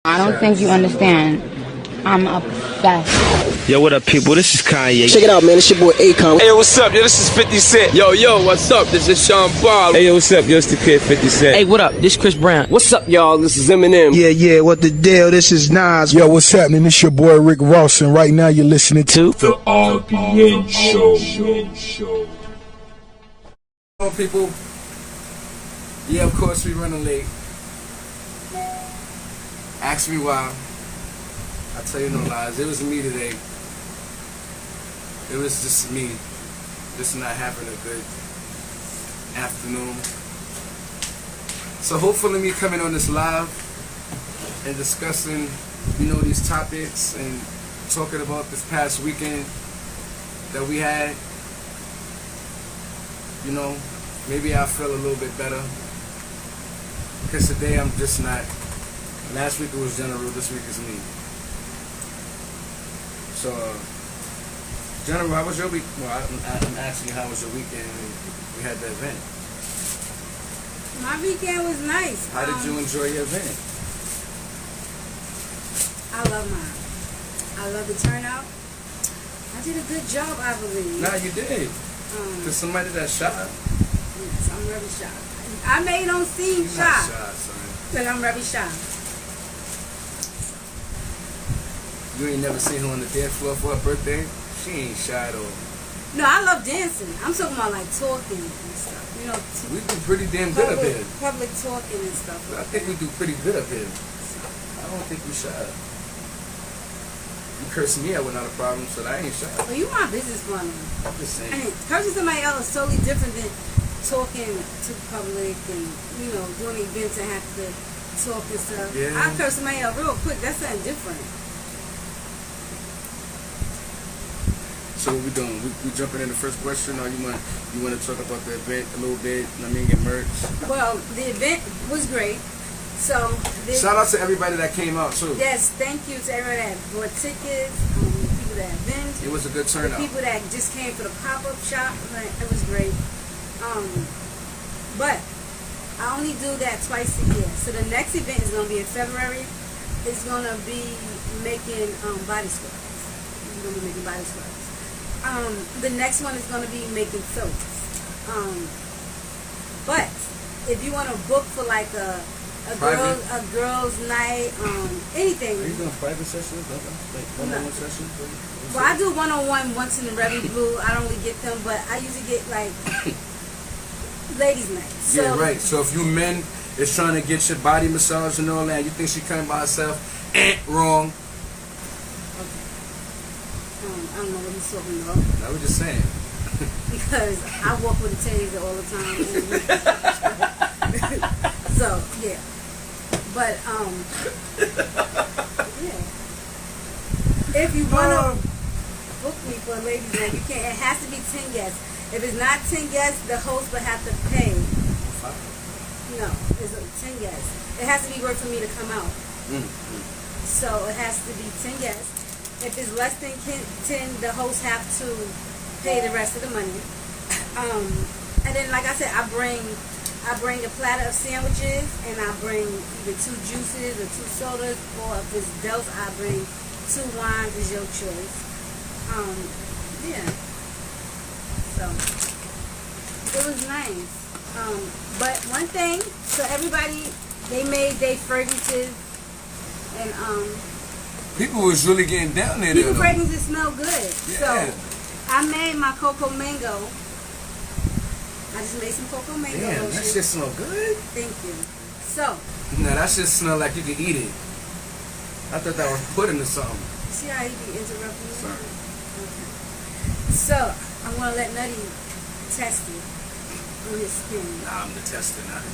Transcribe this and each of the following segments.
I don't think you understand. I'm obsessed. Yo, what up, people? This is Kanye. Check it out, man. It's your boy Akon. Hey, yo, what's up? Yo, this is 50 Cent. Yo, what's up? This is Sean Paul. Hey, yo, what's up? Yo, it's the kid 50 Cent. Hey, what up? This Chris Brown. What's up, y'all? This is Eminem. Yeah, what the deal? This is Nas. Yo, what's happening? It's your boy Rick Ross, and right now you're listening to The Rbn Show. Hello, people. Yeah, of course we running late. Ask me why. I tell you no lies. It was me today. It was just me. Just not having a good afternoon. So hopefully me coming on this live and discussing, these topics and talking about this past weekend that we had, maybe I'll feel a little bit better. Because today I'm just not. Last week it was General, this week is me. So, General, how was your week? Well, I'm asking you how was your weekend when we had the event? My weekend was nice. How did you enjoy your event? I love mine. I love the turnout. I did a good job, I believe. Nah, you did. Because somebody that shot. Yes, I'm very shy. I may don't seem You're shy. not shy, son. But I'm very shy. You ain't never seen her on the dance floor for her birthday? She ain't shy at all. No, I love dancing. I'm talking about like talking and stuff. We do pretty damn good up here. Public talking and stuff. I think we do pretty good up here. I don't think we shy. You cursing me out with not a problem, so I ain't shy. Well, you my business partner. I'm just saying. I mean, cursing somebody else is totally different than talking to the public and, doing events and have to talk and stuff. Yeah. I curse somebody out real quick. That's something different. So what we doing? We jumping in the first question, or you want to talk about the event a little bit? Get merch. Well, the event was great. So shout out to everybody that came out too. Yes, thank you to everybody that bought tickets, the people that been. It was a good turnout. The people that just came for the pop-up shop, it was great. But I only do that twice a year. So the next event is gonna be in February. It's gonna be making body scrubs. We're gonna be making body scrubs. The next one is going to be making soaps. But if you want to book for like a girls night, anything. Are you doing private sessions? Like one-on-one sessions? Well, I do one-on-one once in the Rebby Blue. I don't really get them, but I usually get like ladies night. So, yeah, right. So if you men is trying to get your body massage and all that, you think she coming by herself, wrong. I don't know what he's talking about. I was just saying. Because I walk with a taser all the time. So, yeah. But, yeah. If you want to book me for a ladies' night, you can't. It has to be 10 guests. If it's not 10 guests, the host will have to pay. No, it's 10 guests. It has to be worth for me to come out. So, it has to be 10 guests. If it's less than 10, the hosts have to pay the rest of the money. And then, like I said, I bring a platter of sandwiches, and I bring either 2 juices or 2 sodas, or if it's Dels, I bring 2 wines. Is your choice. Yeah. So it was nice. But one thing, so everybody, they made their fragrances, and people was really getting down there. People fragrances smell good. Yeah. So I made my cocoa mango. I just made some cocoa mango. Damn, that shit smell good. Thank you. So. Nah, that shit smell like you can eat it. I thought that was put into something. See how he be interrupting me? Sorry. Okay. So I'm gonna let Nutty test it on his skin. Nah, I'm the tester, not it.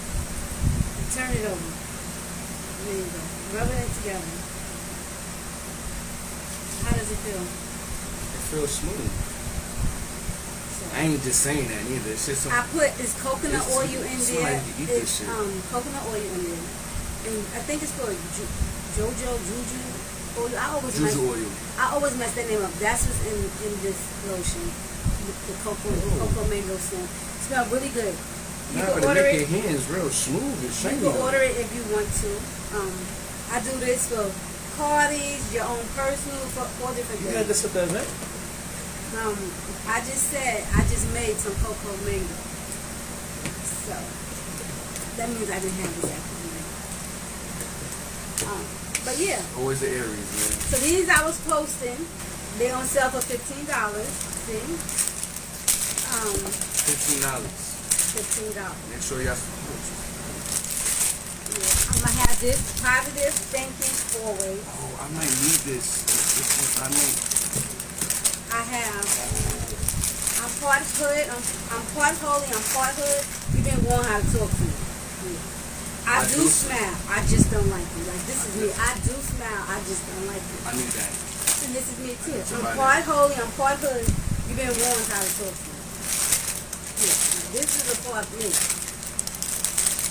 Turn it over. There you go. Rub it together. How does it feel? It feels smooth. I ain't just saying that either. It's just I put this coconut oil in there. It's coconut oil in there, and I think it's called Juju oil. I always mess that name up. That's what's in this lotion, the cocoa mango scent. It smells really good. You can order it. Your hands real smooth and shiny. You can order it if you want to. I do this for parties, your own personal, for all different You things. got this at the event? I just said I just made some cocoa mango. So that means I didn't have this afternoon. But yeah. Always the Aries, man. So these I was posting. They on sale for $15. See? $15. $15. Make sure y'all support. Yeah. I'm gonna have this positive thinking always. Oh, I might need this. I'm part hood, I'm part holy, I'm part hood. You've been warned how to talk to me. Yeah. I do smile, I just don't like you. Like, this is me. I do smile, I just don't like you. I need that. And this is me too. I'm part holy, I'm part hood. You've been warned how to talk to me. Yeah. This is a part of me.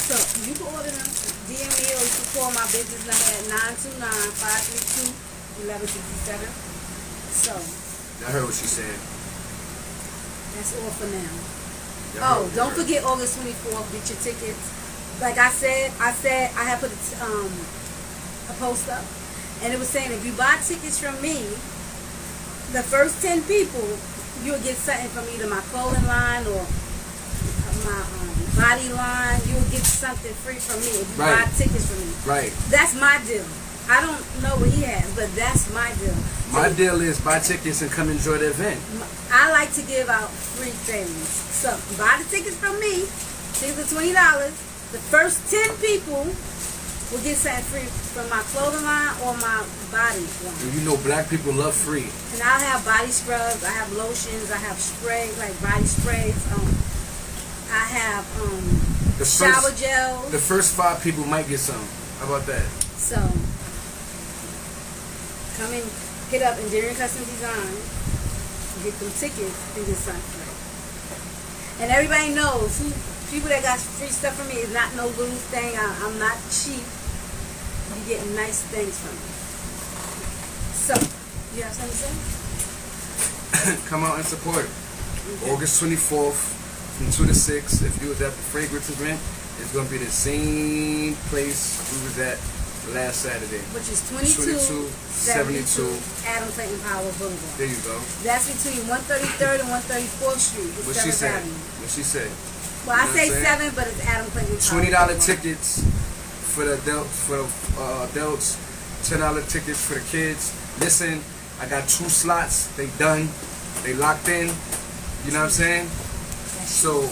So you can order them, DM me, or you can call my business number at 929-532-1167. So I heard what she said. that's all for now. Don't forget August 24th. Get your tickets. Like I said I had put a post up, and it was saying if you buy tickets from me, the first 10 people, you'll get something from either my clothing line or my body line. You'll get something free from me if you buy tickets from me. Right. That's my deal. I don't know what he has, but that's my deal. My deal is buy tickets and come enjoy the event. I like to give out free things. So buy the tickets from me. Tickets are $20. The first 10 people will get something free from my clothing line or my body line. And you know black people love free. And I'll have body scrubs, I have lotions, I have spray, like body sprays. I have shower gels. The first 5 people might get some. How about that? So come and hit up Endearing Custom Design, get them tickets, and get something free. And everybody knows people that got free stuff from me is not no little thing. I'm not cheap. You getting nice things from me. So, you have something to say? Come out and support. Okay. August 24th from 2 to 6. If you was at the fragrance event, it's going to be the same place we was at last Saturday. Which is 2272 Adam Clayton Powell Boulevard. There you go. That's between 133rd and 134th Street. It's what she said. Avenue. What she said. Well, I say 7, but it's Adam Clayton Powell. $20 tickets for the adults, $10 tickets for the kids. Listen, I got 2 slots. They done. They locked in. You know what I'm saying? So,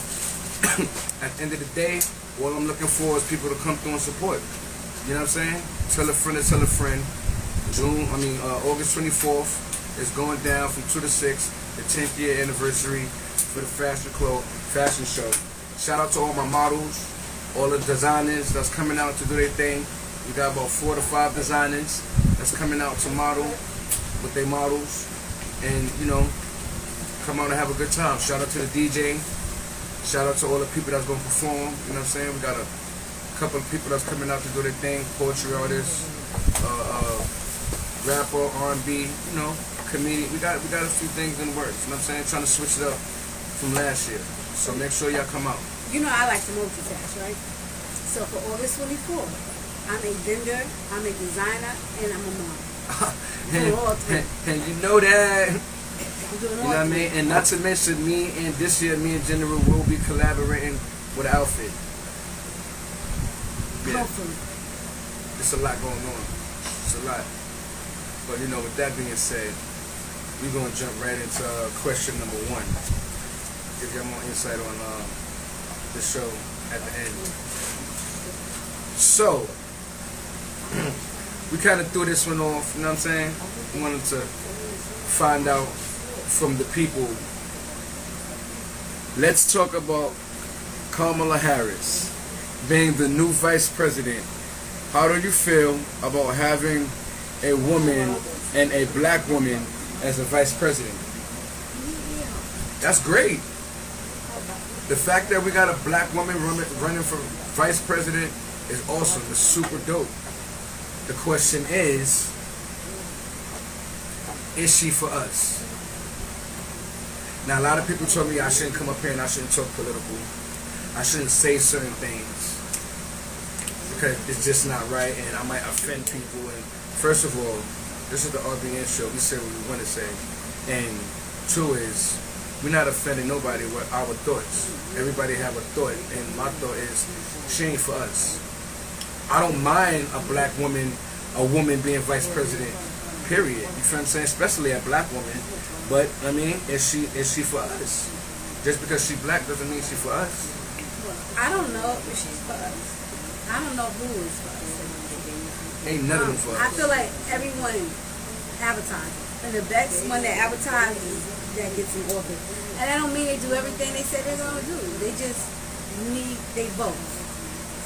at the end of the day, all I'm looking for is people to come through and support. You know what I'm saying? Tell a friend to tell a friend. August 24th is going down from 2 to 6, the 10th year anniversary for the fashion show. Shout out to all my models, all the designers that's coming out to do their thing. We got about 4 to 5 designers that's coming out to model with their models, and come out and have a good time. Shout out to the DJ. Shout out to all the people that's gonna perform. You know what I'm saying? We got a couple of people that's coming out to do their thing. Poetry artists, rapper, R&B, comedian. We got a few things in the works. You know what I'm saying? Trying to switch it up from last year. So make sure y'all come out. You know I like to multitask, right? So for August 24th, I'm a vendor, I'm a designer, and I'm a model. and you know that. You know what I mean? And not to mention this year, me and General will be collaborating with an outfit. Yeah. Hopefully. It's a lot going on. It's a lot. But with that being said, we're going to jump right into question number 1. Give y'all more insight on the show at the end. So, we kind of threw this one off, you know what I'm saying? We wanted to find out from the people. Let's talk about Kamala Harris being the new vice president. How do you feel about having a woman and a black woman as a vice president? That's great. The fact that we got a black woman running for vice president is awesome. It's super dope. The question is she for us? Now, a lot of people told me I shouldn't come up here and I shouldn't talk political. I shouldn't say certain things because it's just not right, and I might offend people. And first of all, this is the Rbn Show. We say what we want to say, and two is we're not offending nobody with our thoughts. Everybody have a thought, and my thought is she ain't for us. I don't mind a black woman, a woman being vice president. Period. You feel what I'm saying? Especially a black woman. But I mean, is she for us? Just because she black doesn't mean she for us. I don't know if she's for us. I don't know who is for us. Ain't none of them for us. I feel like everyone advertises. And the best one that advertises, that gets in office. And that don't mean they do everything they say they're going to do. They just they vote.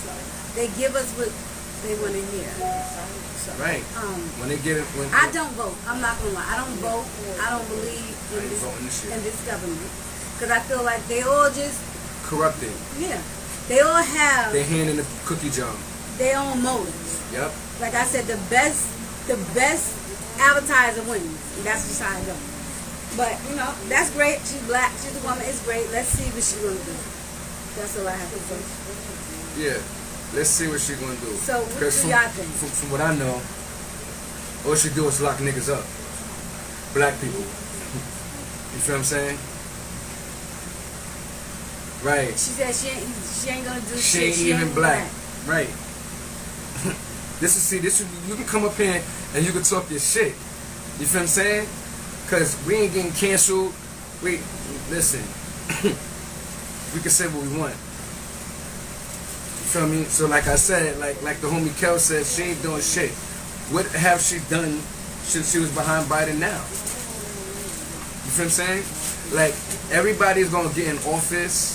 So they give us what they want to hear. So, right. When they get it. I don't vote. I'm not going to lie. I don't vote. I don't believe in this government. Because I feel like they all just corrupted. Yeah. They all have their hand in the cookie jar. Their own motives. Yep. Like I said, the best advertiser wins. And that's just how I go. But, you know, that's great. She's black. She's a woman. It's great. Let's see what she's going to do. That's all I have to say. Yeah. Let's see what she's going to do. So, what do y'all think? From what I know, all she do is lock niggas up. Black people. You feel what I'm saying? Right. She said she ain't going to do she shit. She ain't even black. Right. This you can come up here and you can talk your shit. You feel what I'm saying? Because we ain't getting canceled. Listen. We can say what we want. You feel me? So like I said, like the homie Kel said, she ain't doing shit. What have she done since she was behind Biden now? You feel what I'm saying? Like, everybody's gonna get in office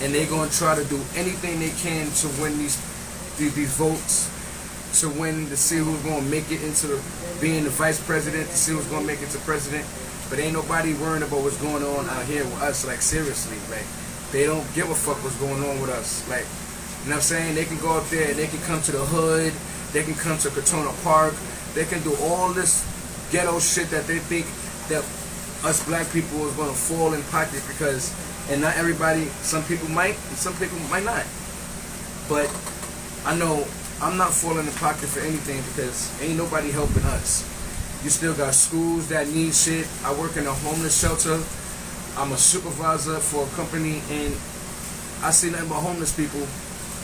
and they're gonna try to do anything they can to win these votes, to win, to see who's gonna make it into being the vice president, to see who's gonna make it to president. But ain't nobody worrying about what's going on out here with us, like seriously. Like, they don't give a fuck what's going on with us. Like, you know what I'm saying? They can go up there and they can come to the hood, they can come to Katona Park, they can do all this ghetto shit that they think that us black people is gonna fall in pocket because, and not everybody, some people might, and some people might not. But I know I'm not falling in pocket for anything because ain't nobody helping us. You still got schools that need shit. I work in a homeless shelter. I'm a supervisor for a company, and I see nothing but homeless people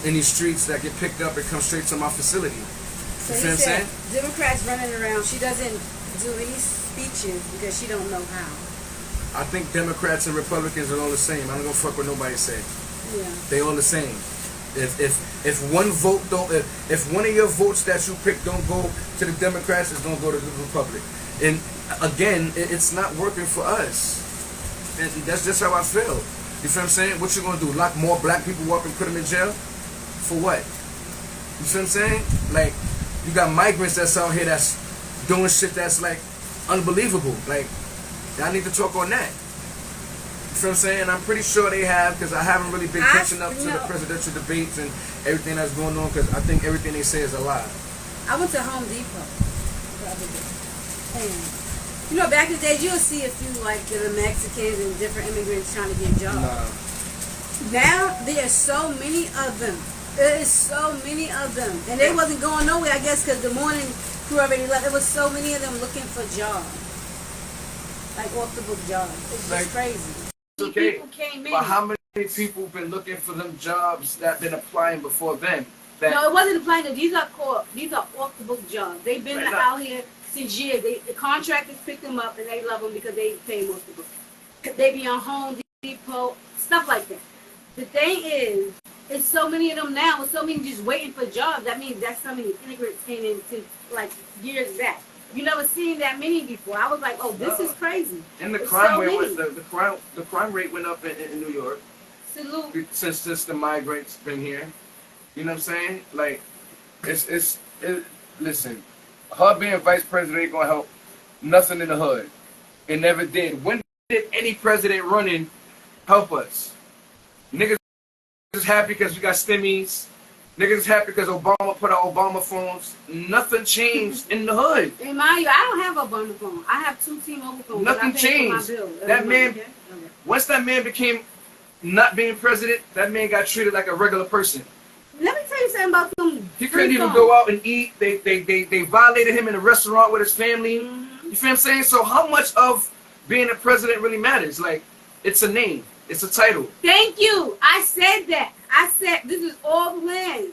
in these streets that get picked up and come straight to my facility. So you said Democrats running around, she doesn't do any speeches because she don't know how. I think Democrats and Republicans are all the same. I don't go fuck what nobody say. Yeah. They all the same. If one vote don't, if one of your votes that you pick don't go to the Democrats, it's gonna go to the Republic. And again, it's not working for us. And that's just how I feel. You feel what I'm saying? What you gonna do? Lock more black people up and put them in jail? For what? You feel what I'm saying? Like, you got migrants that's out here that's doing shit that's like unbelievable. Like, y'all need to talk on that. You feel what I'm saying? I'm pretty sure they have, because I haven't really been catching up to the presidential debates and everything that's going on, because I think everything they say is a lie. I went to Home Depot the other day. And, you know, back in the day, you'll see a few, like, the Mexicans and different immigrants trying to get jobs. Nah. Now, there are so many of them. There is so many of them. And they wasn't going nowhere, I guess, because the morning crew already left. There was so many of them looking for jobs. Like, off-the-book jobs. It's just crazy. Okay, people came in. But how many people been looking for them jobs that been applying before then? No, it wasn't applying. These are off-the-book jobs. They've been out here since years. The contractors pick them up and they love them because they pay them off the book. They be on Home Depot, stuff like that. The thing is, it's so many of them now. With so many just waiting for jobs. That means that's so many immigrants came in since like years back. You never seen that many before. I was like, oh, this is crazy. And the crime rate the crime rate went up in New York. Salute. Since the migrants been here. You know what I'm saying? Like, listen, her being vice president ain't gonna help nothing in the hood. It never did. When did any president running help us? Niggas is happy because we got stimmies. Niggas is happy because Obama put out Obama phones. Nothing changed in the hood. Hey, mind you, I don't have Obama phone. I have 2 T-Mobile phones. Nothing changed. That man, once that man became not being president, that man got treated like a regular person. Let me tell you something about them. He couldn't even go out and eat. They violated him in a restaurant with his family. Mm-hmm. You feel what I'm saying? So how much of being a president really matters? Like, it's a name. It's a title. Thank you. I said that. I said this is all the land.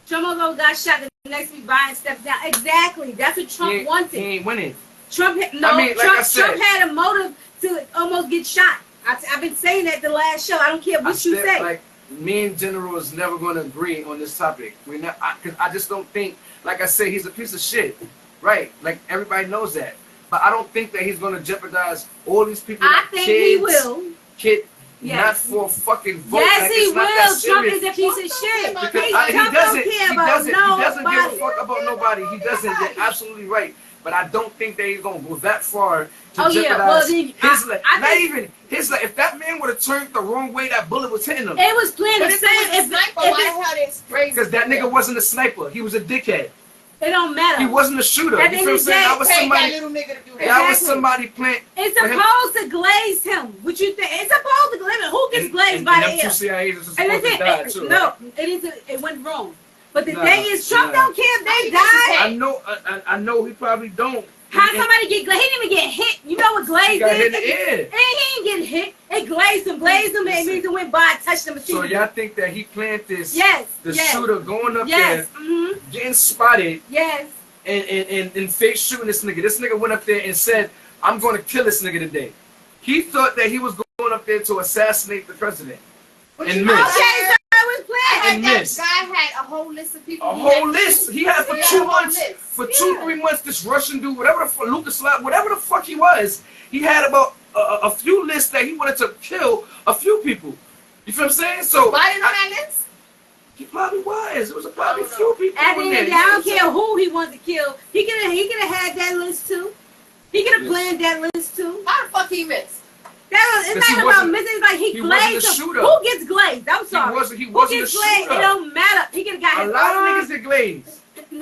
Trump almost got shot. The next week, Biden stepped down. Exactly. That's what Trump wanted. He ain't winning. Trump had, no. I mean, like Trump, I said, Trump had a motive to almost get shot. I've been saying that the last show. I don't care what you say. Like, me and General is never going to agree on this topic. We're not. Cause I just don't think. Like I said, he's a piece of shit. Right? Like everybody knows that. But I don't think that he's going to jeopardize all these people. I think he will. Yes. Not for a fucking vote. Yes, like, he will. Trump is a piece of shit. He doesn't give a fuck about nobody. He doesn't. You're absolutely right. But I don't think that he's gonna go that far to jeopardize his life. Not even his life. If that man would have turned the wrong way, that bullet was hitting him. It was playing the same. Because that nigga wasn't a sniper. He was a dickhead. It don't matter. He wasn't a shooter. At the end of the day, that was somebody playing. It's supposed to glaze him. What you think? It's supposed to glaze him. Who gets glazed by the ear? CIAs are supposed to die too. No, it went wrong. But the thing is, Trump don't care if they die. I know he probably don't. How somebody get glazed? He didn't even get hit. You know what glazed is? He got hit in the ear. And he didn't get hit. It glazed him, and he went by and touched him. So y'all think that he planned this? Yes. The shooter going up there, getting spotted. Yes. And fake shooting this nigga. This nigga went up there and said, "I'm going to kill this nigga today." He thought that he was going up there to assassinate the president. And missed. Okay, so I was playing. And guy had a whole list of people. A whole list. He had for 2 months, for 2-3 months. This Russian dude, whatever the fuck, Lucas, whatever the fuck he was, he had about a few lists that he wanted to kill a few people. You feel what I'm saying? So Biden on that list? He probably was. It was probably a few people. At the end of the day, I don't care who he wanted to kill. He could have had that list too. He could have planned that list too. How the fuck he missed? It's not about missing. It's like he glazed him. Who gets glazed? I'm sorry. He wasn't Who a gets glazed? shooter. It don't matter. He could have got a lot of niggas get glazed.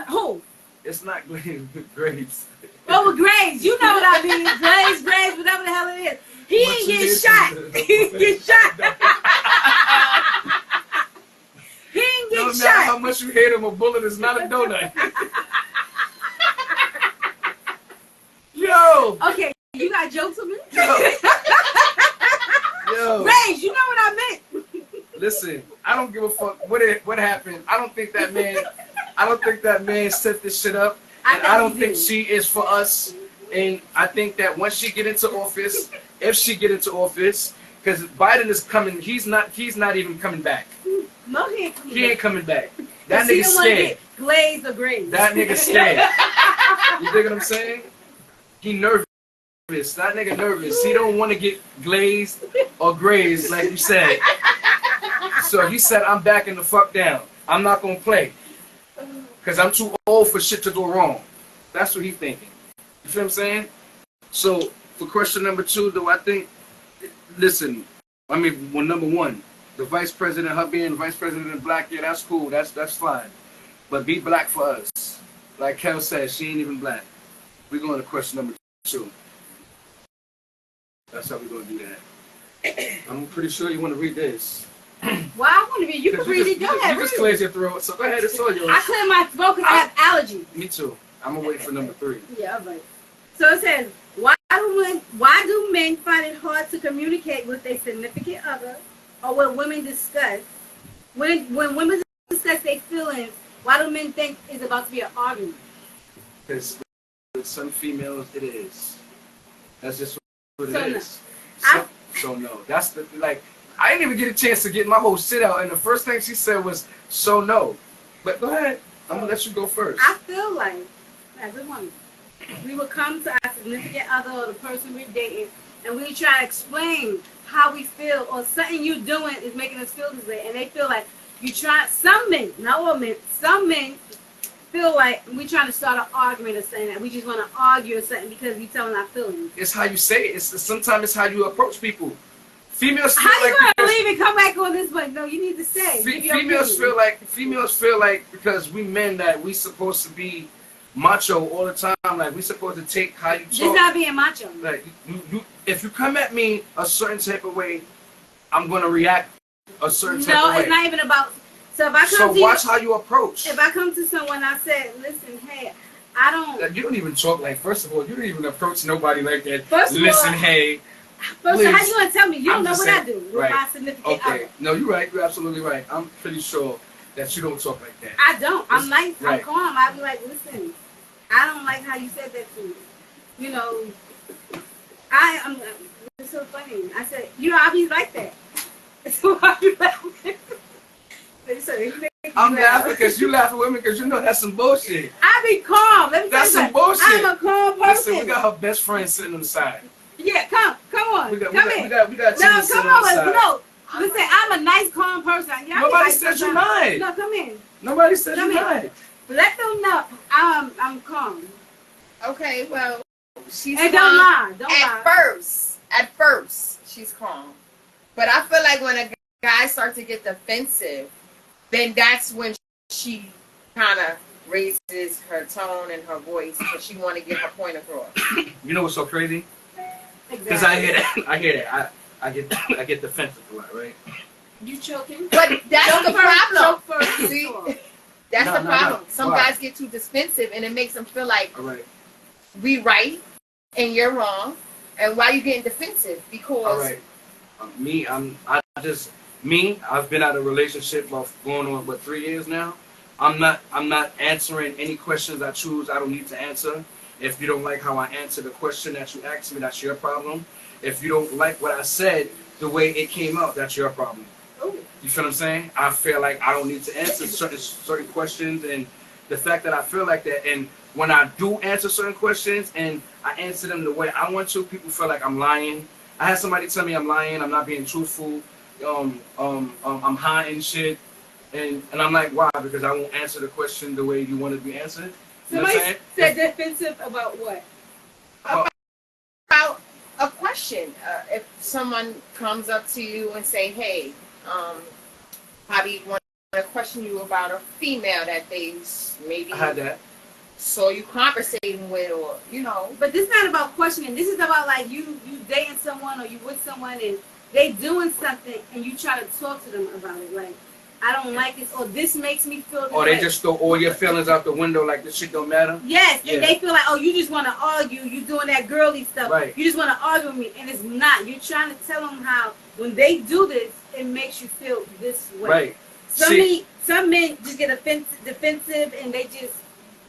Who? It's not glazed, but Graves. Oh, with Graves. You know what I mean. Graves, whatever the hell it is. He ain't get shot. He ain't get shot. He ain't get shot. No matter how much you hate him, a bullet is not a donut. Yo. Okay, you got jokes with me? Yo. Graves, you know what I meant. Listen, I don't give a fuck what happened. I don't think that man set this shit up. And I don't think she is for us. And I think that once she get into office, if she get into office, because Biden is coming, he's not even coming back. No, he ain't coming back. That nigga's scared. Glazed or Graves. That nigga's scared. You dig what I'm saying? He nervous. That nigga nervous. He don't want to get glazed or grazed, like you said. So he said, I'm backing the fuck down. I'm not going to play. Because I'm too old for shit to go wrong. That's what he's thinking. You feel what I'm saying? So, for question number 2, though, I think, listen, number 1, the vice president, her being the vice president black, yeah, that's cool. That's fine. But be black for us. Like Kel said, she ain't even black. We're going to question number 2. That's how we're going to do that. I'm pretty sure you want to read this. Well, I want to read. You can read it. Go ahead. You just cleared your throat, so go ahead. It's all yours. I clear my throat because I have allergies. Me too. I'm going to wait for number 3. Yeah, right. So it says, why do men find it hard to communicate with a significant other, or when women discuss, when women discuss their feelings, why do men think it's about to be an argument? Because with some females, it is. That's just what it is. So no. That's the, like, I didn't even get a chance to get my whole shit out, and the first thing she said was, so no. But go ahead. I'm going to let you go first. I feel like, as a woman, we would come to our significant other or the person we're dating, and we try to explain how we feel, or something you're doing is making us feel this way, and they feel like you try. Some men, not all men, some men feel like we're trying to start an argument or something, that we just want to argue or something because we telling our feelings. It's how you say it. Sometimes it's how you approach people. Females feel how like you gonna leave and come back on this one? No, you need to say. Females feel like because we men that we supposed to be macho all the time. Like we supposed to take how you talk. Just not being macho. Like you, if you come at me a certain type of way, I'm gonna react a certain type of way. No, it's not even about So if I come So to watch you, how you approach. if I come to someone, I said, listen, hey, I don't. You don't even talk like. First of all, you don't even approach nobody like that. First of Listen, all, hey. First, Please. how you gonna tell me? You don't I'm know just what I saying, do with right. my significant Okay. other. No, you're right. You're absolutely right. I'm pretty sure that you don't talk like that. I don't. I'm nice. I'm Right. calm. I be like, listen, I don't like how you said that to me. You know, I'm. It's so funny. I said, you know, I be like that. So I be laughing. I'm laughing because you laughing with me because you know that's some bullshit. I be calm. Let me That's tell you some bullshit. I'm a calm person. Listen, we got her best friend sitting on the side. Yeah, come on. We got come in. We got no, Tina sitting come on the on. side. No, listen, I'm a nice, calm person. Y'all Nobody like said you sometimes- lied. No, come in. Nobody said Come you in. lied. Let them know I'm calm. Okay, well, she's And calm. don't lie. Don't At lie. first, she's calm. But I feel like when a guy starts to get defensive, then that's when she kind of raises her tone and her voice because she want to get her point across. You know what's so crazy? Because Exactly. I hear that. I hear that. I get defensive a lot, right? You choking? But that's the problem. Choke first. See? Sure. That's No, the no, problem. no. Some Why? guys get too defensive and it makes them feel like All right. we right and you're wrong. And why you getting defensive? Because All right. I've been out of a relationship for going on 3 years now. I'm not answering any questions I choose. I don't need to answer. If you don't like how I answer the question that you asked me, that's your problem. If you don't like what I said, the way it came out, that's your problem. Ooh. You feel what I'm saying? I feel like I don't need to answer certain questions, and the fact that I feel like that, and when I do answer certain questions and I answer them the way I want to, people feel like I'm lying. I had somebody tell me I'm lying, I'm not being truthful, I'm hiding shit, and I'm like, why? Because I won't answer the question the way you want it to be answered. You know what I'm Somebody saying? said defensive about what? about a question. If someone comes up to you and say, hey, probably want to question you about a female that they maybe I had that. saw you conversating with, or, you know. But this is not about questioning. This is about like you dating someone or you with someone and they doing something and you try to talk to them about it. Like, I don't like this, or this makes me feel this Or they way. just throw all your feelings out the window like this shit don't matter. Yes, Yeah. and they feel like, oh, you just want to argue. You doing that girly stuff. Right. You just want to argue with me, and it's not. You're trying to tell them how when they do this, it makes you feel this way. Right. Some men just get defensive, and they just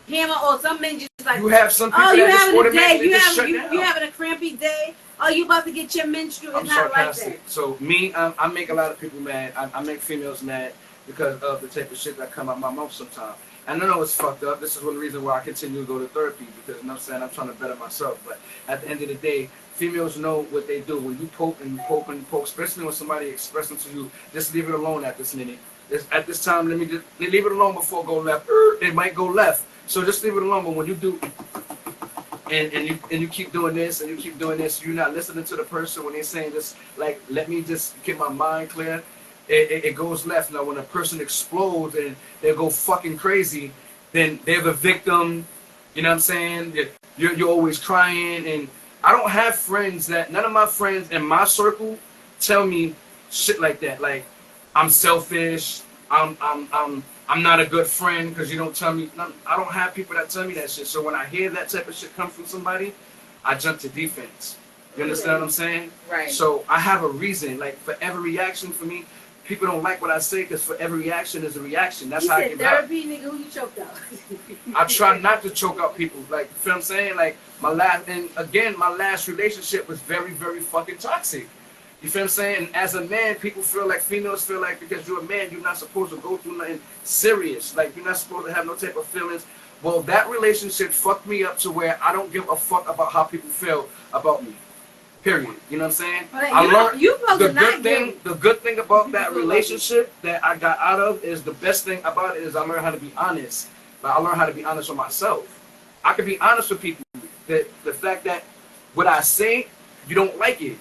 hammer. Or some men just like, You have some people oh, you that just having a day? automatically You just shut having down. you having a crampy day? Oh, you about to get your menstrual? I'm It's not like sarcastic. that. So me, I make a lot of people mad. I make females mad because of the type of shit that come out my mouth sometimes. And I know it's fucked up. This is one reason why I continue to go to therapy, because, you know what I'm saying, I'm trying to better myself. But at the end of the day, females know what they do. When you poke and you poke and you poke, especially when somebody expressing to you, just leave it alone at this minute. At this time, let me just leave it alone before it go left. It might go left. So just leave it alone. But when you do, and you keep doing this and you keep doing this, you're not listening to the person when they're saying this, like, let me just get my mind clear. It goes left. Now, when a person explodes and they go fucking crazy, then they're the victim. You know what I'm saying? You're always crying. And I don't have friends none of my friends in my circle tell me shit like that. Like, I'm selfish. I'm not a good friend because you don't tell me. I don't have people that tell me that shit. So when I hear that type of shit come from somebody, I jump to defense. You understand what I'm saying? Right. So I have a reason. Like, for every reaction for me, people don't like what I say because for every reaction is a reaction. That's You how I said give out. therapy, nigga. Who you choked out? I try not to choke out people. Like, you feel what I'm saying? Like, my last relationship was very, very fucking toxic. You feel what I'm saying? And as a man, females feel like because you're a man, you're not supposed to go through nothing serious. Like, you're not supposed to have no type of feelings. Well, that relationship fucked me up to where I don't give a fuck about how people feel about me. Period. You know what I'm saying? But I learned the the good thing about that relationship that I got out of is the best thing about it is I learned how to be honest. But I learned how to be honest with myself. I can be honest with people. That the fact that what I say, you don't like it.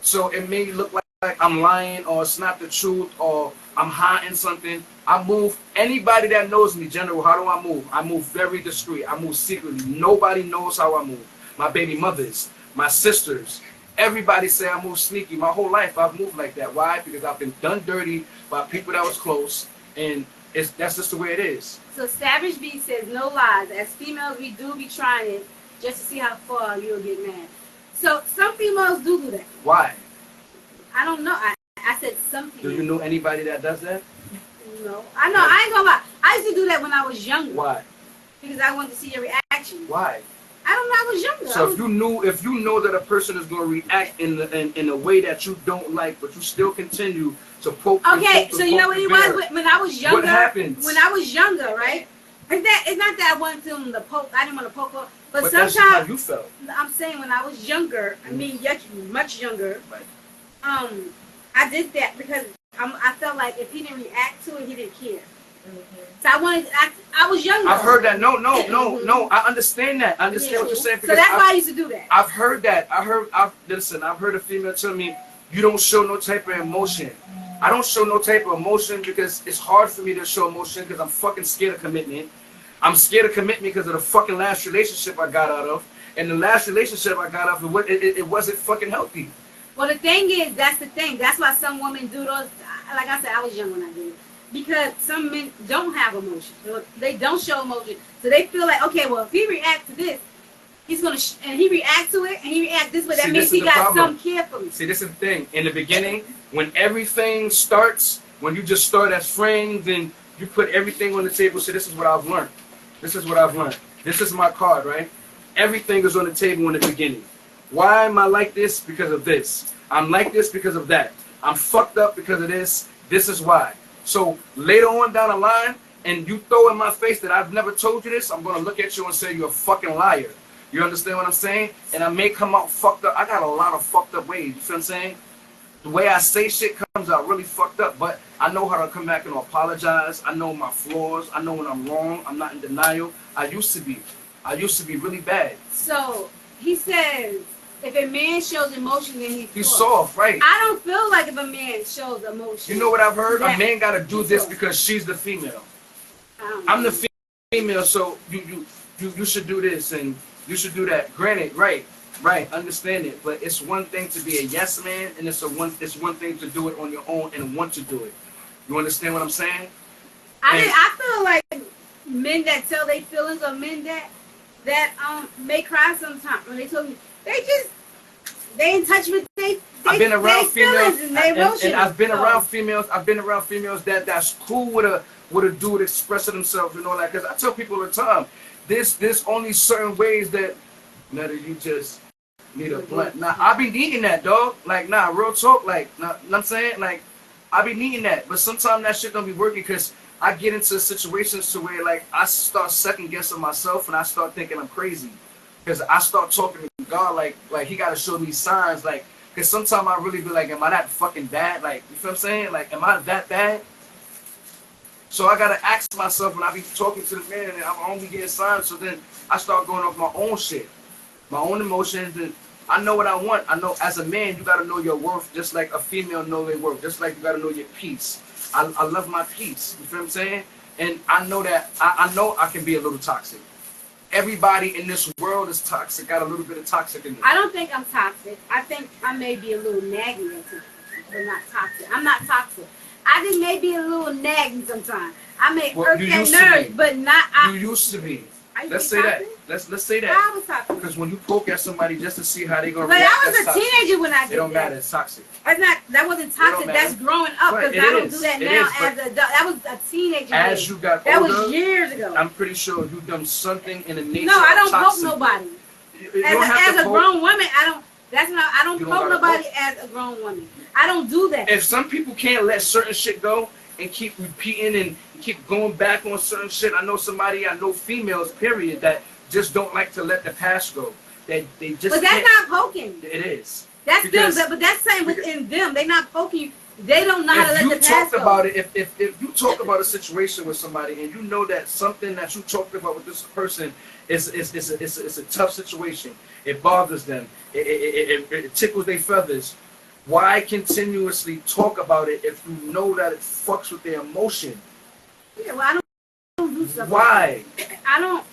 So it may look like I'm lying or it's not the truth or I'm hiding something. I move. Anybody that knows me, general, how do I move? I move very discreet. I move secretly. Nobody knows how I move. My baby mothers, my sisters, everybody say I move sneaky. My whole life I've moved like that. Why? Because I've been done dirty by people that was close. and that's just the way it is. So Savage B says, no lies. As females, we do be trying it just to see how far you'll get mad. So some females do that. Why? I don't know. I said some females. Do you know anybody that does that? No. I know. I ain't gonna lie. I used to do that when I was younger. Why? Because I wanted to see your reaction. Why? I don't know. I was younger. So if you know that a person is going to react in a way that you don't like, but you still continue to poke. Okay, so you know what it was when I was younger. What happens? When I was younger, right? It's not that I wanted them to poke. I didn't want to poke her, but that's sometimes how you felt. I'm saying when I was younger. I mean, much younger. Right. I did that because I felt like if he didn't react to it, he didn't care. So I wanted. I was younger. I've heard that. No. I understand that. I understand what you're saying. So that's why I used to do that. I've heard that. I've heard a female tell me, you don't show no type of emotion. I don't show no type of emotion because it's hard for me to show emotion because I'm fucking scared of commitment. I'm scared of commitment because of the fucking last relationship I got out of. And the last relationship I got out of, it wasn't fucking healthy. Well, the thing is, that's the thing. That's why some women do those. Like I said, I was young when I did it. Because some men don't have emotion. They don't show emotion. So they feel like, okay, well, if he reacts to this, he's going to, and he reacts to it, and he reacts this way, that means he got some care for me. See, this is the thing. In the beginning, when everything starts, when you just start as friends, and you put everything on the table, so this is what I've learned. This is what I've learned. This is my card, right? Everything is on the table in the beginning. Why am I like this? Because of this. I'm like this because of that. I'm fucked up because of this. This is why. So later on down the line, and you throw in my face that I've never told you this, I'm going to look at you and say you're a fucking liar. You understand what I'm saying? And I may come out fucked up. I got a lot of fucked up ways. You feel what I'm saying? The way I say shit comes out really fucked up, but I know how to come back and apologize. I know my flaws. I know when I'm wrong. I'm not in denial. I used to be really bad. So he says, if a man shows emotion, then he's soft, right? I don't feel like if a man shows emotion. You know what I've heard? A man got to do this because she's the female. I'm the female, so you should do this and you should do that. Granted, right, understand it. But it's one thing to be a yes man, and it's one thing to do it on your own and want to do it. You understand what I'm saying? I feel like men that tell their feelings or men that may cry sometimes when they told me they in touch with I've been around females and I've been around females that's cool with a dude expressing themselves, you know, like, because I tell people all the time, there's only certain ways that you just need a blunt. Nah, I be needing that, dog. Like, nah, real talk, like, nah, know what I'm saying? Like, I be needing that, but sometimes that shit don't be working because I get into situations to where, like, I start second guessing myself and I start thinking I'm crazy. Because I start talking to God like he got to show me signs, like, because sometimes I really be like, am I that fucking bad? Like, you feel what I'm saying? Like, am I that bad? So I got to ask myself when I be talking to the man and I'm only getting signs, so then I start going off my own shit, my own emotions, and I know what I want. I know as a man, you got to know your worth just like a female know their worth, just like you got to know your peace. I love my peace, you feel what I'm saying? And I know that, I know I can be a little toxic. Everybody in this world is toxic, got a little bit of toxic in them. I don't think I'm toxic. I think I may be a little naggy at times, but not toxic. I'm not toxic. I just may be a little naggy sometimes. I may hurt that nerves, but not. You used to be. Let's say that. Let's say that. I was toxic. Because when you poke at somebody just to see how they gonna but react, I was a teenager when I did that. It don't matter. It's toxic. That's not. That wasn't toxic. That's growing up because I don't do that now as an adult. That was a teenager. As you got older, that was years ago. I'm pretty sure you done something in the nature. No, I don't poke nobody. As a grown woman, I don't. That's not. I don't poke nobody as a grown woman. I don't do that. If some people can't let certain shit go and keep repeating and keep going back on certain shit, I know females, period, that just don't like to let the past go. They just. But that's not poking. It is. That's because, them, but that's saying within them. They're not poking you. They don't know how to let the past go. About it, if you talk about a situation with somebody and you know that something that you talked about with this person is a tough situation. It bothers them. It tickles their feathers. Why continuously talk about it if you know that it fucks with their emotion? Yeah, well, I don't do stuff. Why? Like I don't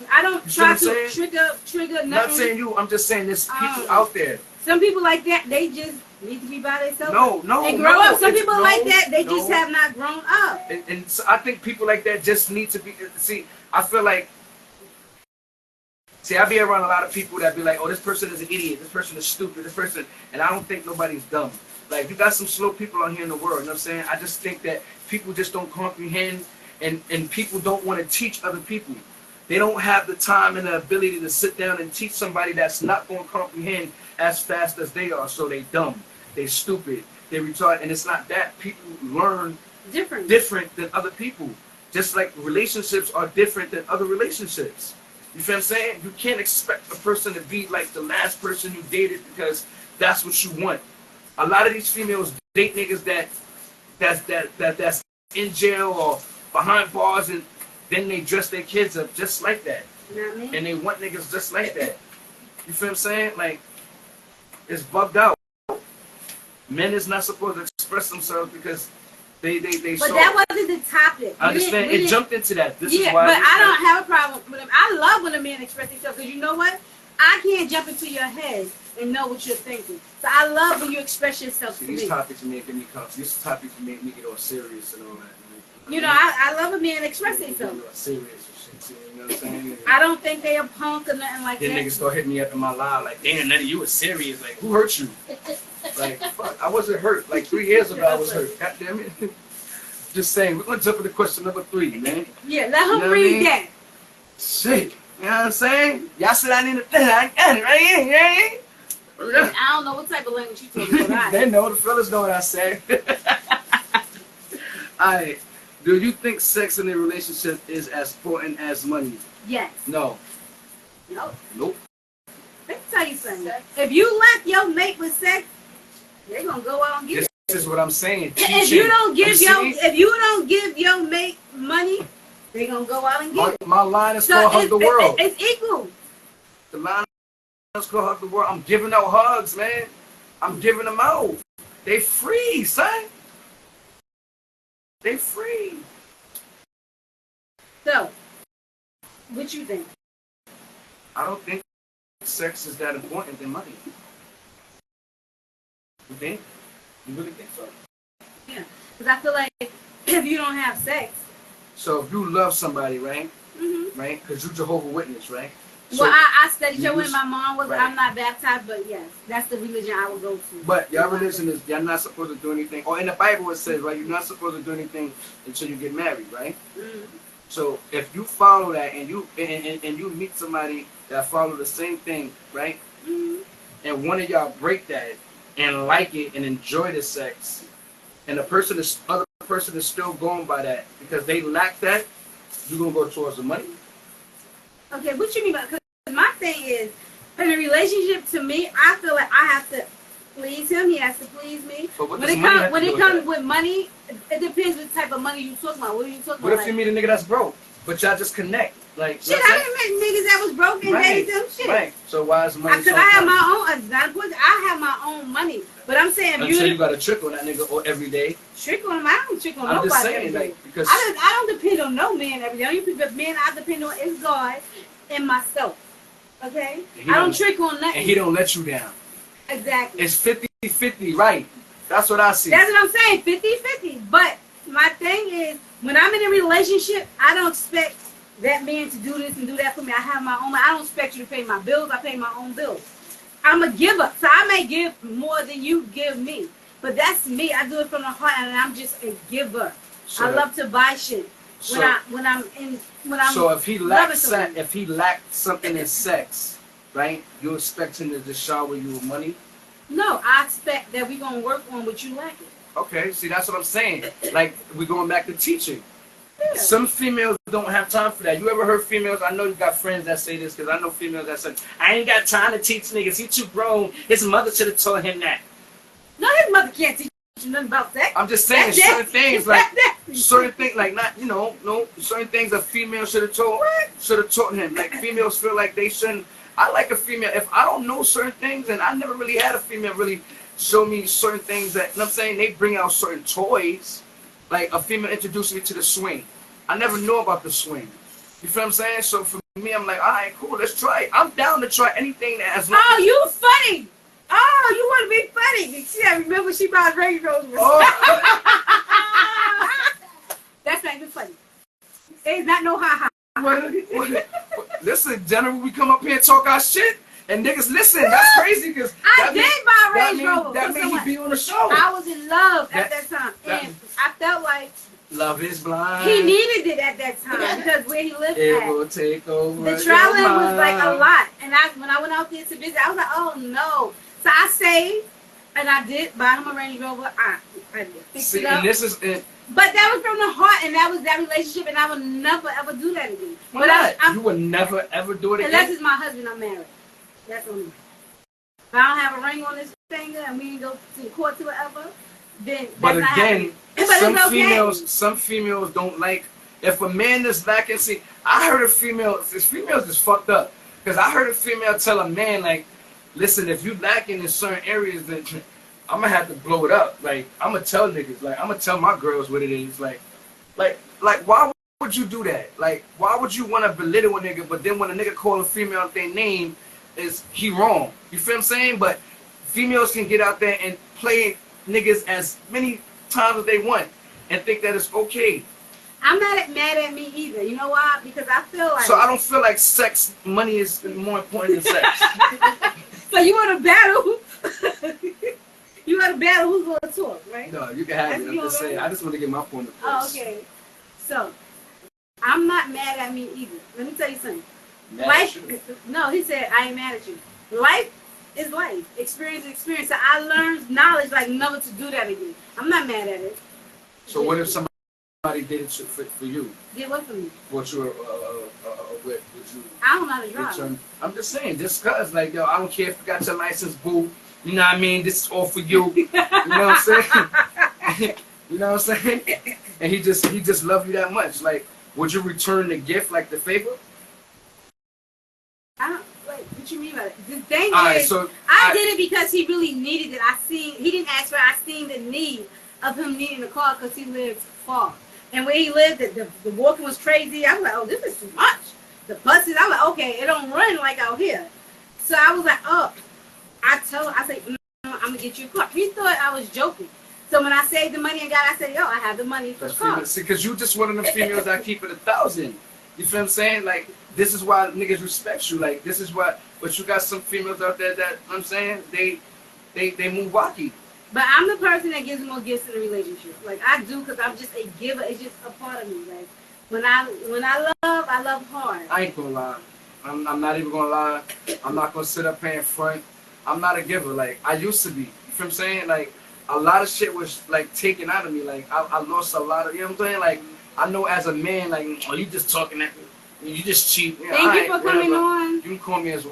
You see what try I'm saying? to trigger nothing. Not saying you. I'm just saying there's people out there. Some people like that, they just need to be by themselves. No, and grow up. Some it's- people like that, they just have not grown up. And so I think people like that just need to be. See, I feel like. See, I be around a lot of people that be like, oh, this person is an idiot. This person is stupid. This person, and I don't think nobody's dumb. Like, you got some slow people out here in the world. You know what I'm saying? I just think that people just don't comprehend, and people don't want to teach other people. They don't have the time and the ability to sit down and teach somebody that's not going to comprehend as fast as they are. So they dumb, they stupid, they retarded, and it's not that. People learn different than other people. Just like relationships are different than other relationships. You feel what I'm saying? You can't expect a person to be like the last person you dated because that's what you want. A lot of these females date niggas that's in jail or behind bars, and then they dress their kids up just like that. You know what I mean? And they want niggas just like that. You feel what I'm saying? Like, it's bugged out. Men is not supposed to express themselves because they But that wasn't the topic. I understand. It jumped into that. This is why. But I don't have a problem with them. I love when a man expresses himself because you know what? I can't jump into your head and know what you're thinking. So I love when you express yourself to me. These topics making me come. These topics make me get all serious and all that. You know, I love a man expressing himself. Serious and shit. You know what I'm saying? I don't think they are punk or nothing like Then that. niggas start hitting me up in my live like, damn, Nettie, you was serious. Like, who hurt you? Like, fuck, I wasn't hurt. Like 3 years ago, I was hurt. God damn it. Just saying, we're gonna jump into question number 3, man. Yeah, let him read that. Shit. You know what I'm saying? Y'all said I need to I got it right here, right? I don't know what type of language you talking about. They know, the fellas know what I say. Alright. Do you think sex in a relationship is as important as money? Yes. No. No. Nope. Let me tell you something. If you lack your mate with sex, they're gonna go out and get it. This is what I'm saying. If you don't give your mate money, they're gonna go out and get it. My line is called Hug the World. It's equal. The line is called Hug the World. I'm giving out hugs, man. I'm giving them out. They free, son. They free. So, what you think? I don't think sex is that important than money. You think? You really think so? Yeah, because I feel like if you don't have sex. So if you love somebody, right? Mm-hmm. Right? Because you're Jehovah's Witness, right? So well, I studied your when my mom was. Right. I'm not baptized, but yes, that's the religion I would go to. But your religion is you're not supposed to do anything. Or in the Bible it says, right, you're not supposed to do anything until you get married, right? Mm-hmm. So if you follow that and you and you meet somebody that follow the same thing, right? Mm-hmm. And one of y'all break that and like it and enjoy the sex, and the other person is still going by that because they lack that, you're gonna go towards the money. Okay, what you mean by? Because my thing is, in a relationship, to me, I feel like I have to please him. He has to please me. But what when it comes with money, it depends what type of money you talking about. What are you talking about? What if you meet a nigga that's broke, but y'all just connect? Like shit, I didn't meet niggas that was broke and dated them shit. Right. So why is money? Because I have my own. I have my own money. But I'm saying, until you got to trick on that nigga every day. Trick on him? I don't trick on nobody. I'm just saying, every day. like, because I don't depend on no man every day. The only man I depend on is God and myself. Okay? I don't trick on nothing. And he don't let you down. Exactly. It's 50-50, right? That's what I see. That's what I'm saying, 50-50. But my thing is, when I'm in a relationship, I don't expect that man to do this and do that for me. I have my own. I don't expect you to pay my bills. I pay my own bills. I'm a giver, so I may give more than you give me. But that's me. I do it from the heart, and I'm just a giver. So, I love to buy shit so, when I'm. So if he lacked something in sex, right? You expect him to just shower you with money? No, I expect that we're gonna work on what you lacking. Okay, see that's what I'm saying. Like we're going back to teaching. Yeah. Some females don't have time for that. You ever heard females? I know you got friends that say this because I know females that say, I ain't got time to teach niggas. He too grown. His mother should have told him that. No, his mother can't teach you nothing about that. I'm just saying certain things like not certain things a female should have taught him. Like females feel like they shouldn't. I like a female if I don't know certain things, and I never really had a female really show me certain things that, you know what I'm saying, they bring out certain toys. Like a female introduced me to the swing. I never knew about the swing. You feel what I'm saying? So for me, I'm like, all right, cool, let's try it. I'm down to try anything that has. Oh, you funny. Oh, you want to be funny. See, I remember she bought Range Rovers. Oh. That's not even funny. It's not no ha-ha. Listen, general, we come up here and talk our shit, and niggas listen. That's crazy, because I did buy Range Rover. That made you be on the show. I was in love at that time, and I felt like love is blind. He needed it at that time because where he lived it at. Will take over. The traveling was like a lot, and when I went out there to visit, I was like, oh no. So I saved, and I did buy him a Range Rover. I did fix it up. And this is it. But that was from the heart, and that was that relationship, and I would never ever do that again. Why not? You would never ever do it again. Unless it's my husband, I'm married. That's only. If I don't have a ring on this finger, and we didn't go to court to whatever, then. But that's again, not some females don't like. If a man is lacking, see, I heard a female. Females is fucked up, because I heard a female tell a man like, listen, if you lacking in certain areas, then I'm gonna have to blow it up. Like, I'm gonna tell niggas, like, I'm gonna tell my girls what it is. Like, why would you do that? Like, why would you want to belittle a nigga, but then when a nigga call a female their name, is he wrong? You feel what I'm saying? But females can get out there and play niggas as many times as they want and think that it's okay. I'm not mad at me either. You know why? Because I feel like. So I don't feel like money is more important than sex. So you want to battle? You want to battle who's going to talk, right? No, you can have it. I'm just saying. I just want to get my point across. Oh, okay. So, I'm not mad at me either. Let me tell you something. No, he said, I ain't mad at you. Life is life. Experience is experience. So I learned knowledge like never to do that again. I'm not mad at it. So what if somebody did it for you? Did what for me? What you with you? I don't know how to drive. I'm just saying, just cause, like, yo, I don't care if you got your license, boo. You know what I mean? This is all for you. You know what I'm saying? You know what I'm saying? And he just loved you that much. Like, would you return the gift, like the favor? I don't, like, what you mean by that? The thing is, I did it because he really needed it. He didn't ask for it. I seen the need of him needing a car because he lived far. And where he lived, the walking was crazy. I was like, oh, this is too much. The buses, I was like, okay, it don't run like out here. So I was like, oh. I said, I'm going to get you a car. He thought I was joking. So when I saved the money and got, I said, yo, I have the money for the car. See, because you just one of the females that keep it 1,000. You feel what I'm saying? Like, this is why niggas respect you. Like, this is why, but you got some females out there that, you know what I'm saying, they move wacky. But I'm the person that gives more gifts in a relationship. Like, I do, because I'm just a giver. It's just a part of me. Like, when I love hard. I ain't gonna lie. I'm not even gonna lie. I'm not gonna sit up here in front. I'm not a giver. Like, I used to be. You feel what I'm saying? Like, a lot of shit was, like, taken out of me. Like, I lost a lot of, you know what I'm saying? Like, I know as a man, like, oh, you just talking at me. You just cheat. Yeah, Thank you for coming on. You can call me as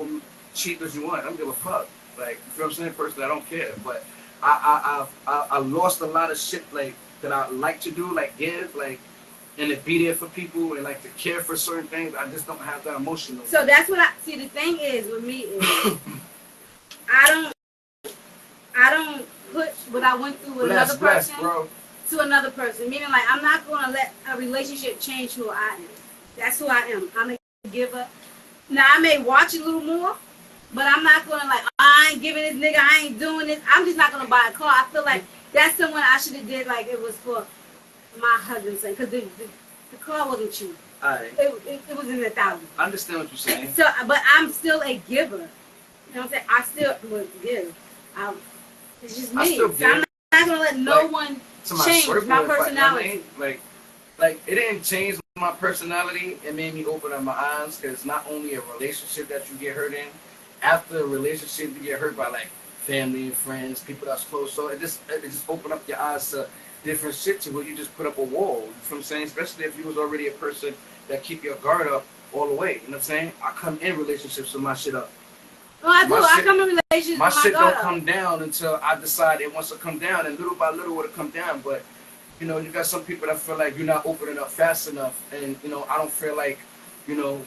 cheap as you want. I don't give a fuck. Like, you feel what I'm saying? Personally, I don't care. But I lost a lot of shit, like, that I like to do, like, give, like, and to be there for people and, like, to care for certain things. I just don't have that emotional. So that's what see, the thing is with me is I don't put what I went through with another person to another person. Meaning, like, I'm not going to let a relationship change who I am. That's who I am. I'm a giver. Now, I may watch a little more, but I'm not going to, like, I ain't giving this nigga, I ain't doing this. I'm just not going to buy a car. I feel like that's someone I should have did, like, it was for my husband's sake. Because the car wasn't cheap. It was in the thousands. I understand what you're saying. So, but I'm still a giver. You know what I'm saying? I still would give. It's just me. So I'm not going to let no one change my personality. Like, it didn't change my personality. It made me open up my eyes, because not only a relationship that you get hurt in, after a relationship you get hurt by, like, family and friends, people that's close. So it just opened up your eyes to different shit to where you just put up a wall. You know what I'm saying? Especially if you was already a person that keep your guard up all the way. You know what I'm saying? I come in relationships with my shit up. Well, I do. I come in relationships my with my shit guard don't come down until I decide it wants to come down, and little by little it'll come down. But, you know, you got some people that feel like you're not opening up fast enough, and, you know, I don't feel like, you know,